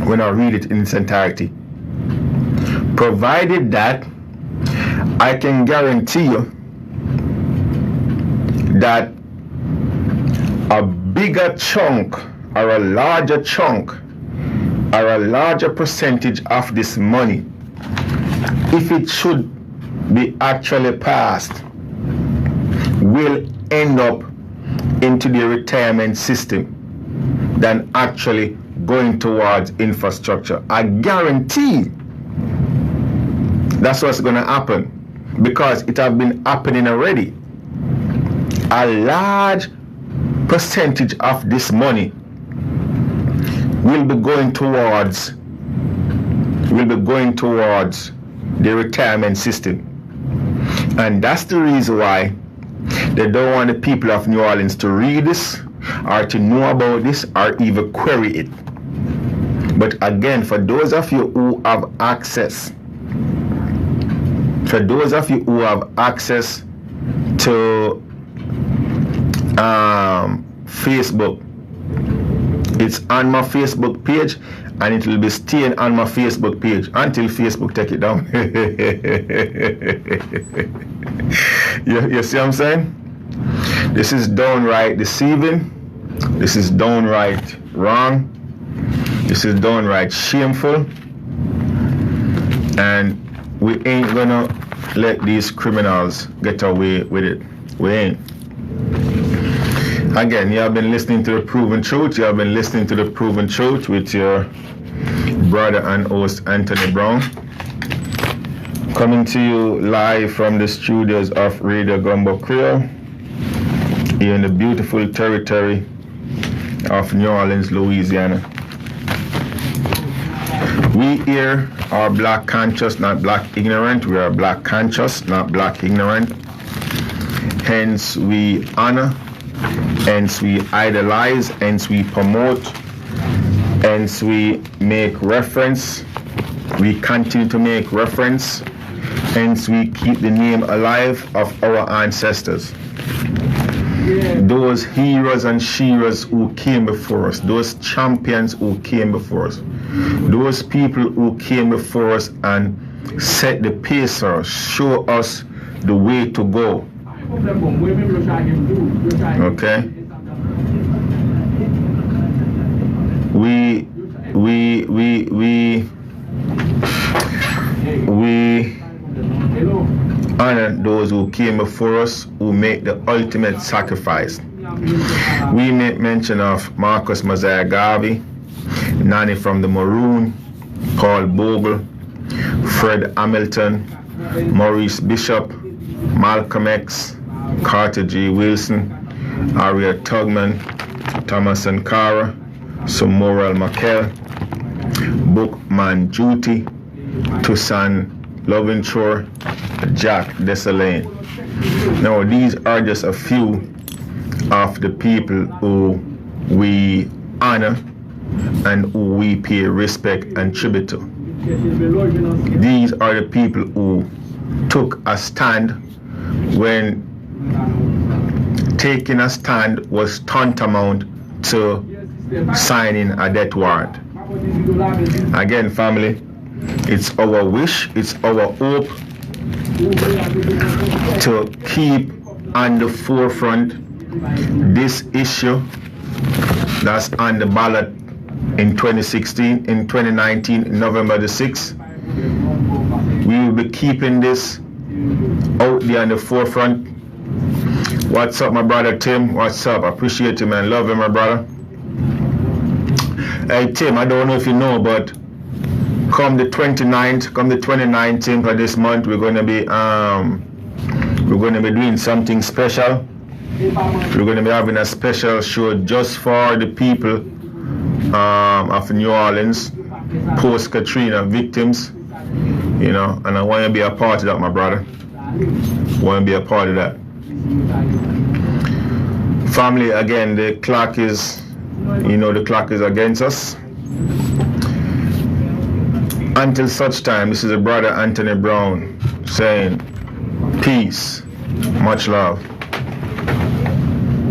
When I read it in its entirety. Provided that I can guarantee you that a bigger chunk or a larger chunk or a larger percentage of this money, if it should be actually passed, will end up into the retirement system than actually going towards infrastructure. I guarantee that's what's going to happen, because it has been happening already. A large percentage of this money will be going towards the retirement system. And that's the reason why they don't want the people of New Orleans to read this or to know about this or even query it. But again, for those of you who have access, to Facebook, it's on my Facebook page, and it will be staying on my Facebook page until Facebook take it down. You see what I'm saying? This is downright deceiving. This is downright wrong. This is downright shameful. And we ain't gonna let these criminals get away with it. We ain't. Again, you have been listening to The Proven Truth. You have been listening to The Proven Truth with your brother and host, Anthony Brown. Coming to you live from the studios of Radio Gumbo Creole here in the beautiful territory of New Orleans, Louisiana. We here are black conscious, not black ignorant. We are black conscious, not black ignorant. Hence we honor, hence we idolize, hence we promote, hence we make reference. We continue to make reference, hence we keep the name alive of our ancestors. Those heroes and sheroes who came before us, those champions who came before us, those people who came before us and set the pace or show us the way to go. Okay? We honor those who came before us, who make the ultimate sacrifice. We make mention of Marcus Mosiah Garvey, Nanny from the Maroon, Paul Bogle, Fred Hamilton, Maurice Bishop, Malcolm X, Carter G. Wilson, Harriet Tubman, Thomas Sankara, Summoral Mackell, Bookman Juti, Toussaint Louverture, Jack Dessalines. Now, these are just a few of the people who we honor and who we pay respect and tribute to. These are the people who took a stand when taking a stand was tantamount to signing a death warrant. Again, family, it's our wish, it's our hope to keep on the forefront this issue that's on the ballot in 2019, November the 6th. We will be keeping this out there on the forefront. What's up, my brother Tim? What's up? I appreciate you, man. Love you, my brother. Hey, Tim, I don't know if you know, but come the 29th of this month, we're going to be doing something special. We're going to be having a special show just for the people of New Orleans, post Katrina victims, you know, and I want to be a part of that, my brother. I want to be a part of that. Family, again, the clock is against us. Until such time, this is a brother Anthony Brown saying, peace, much love.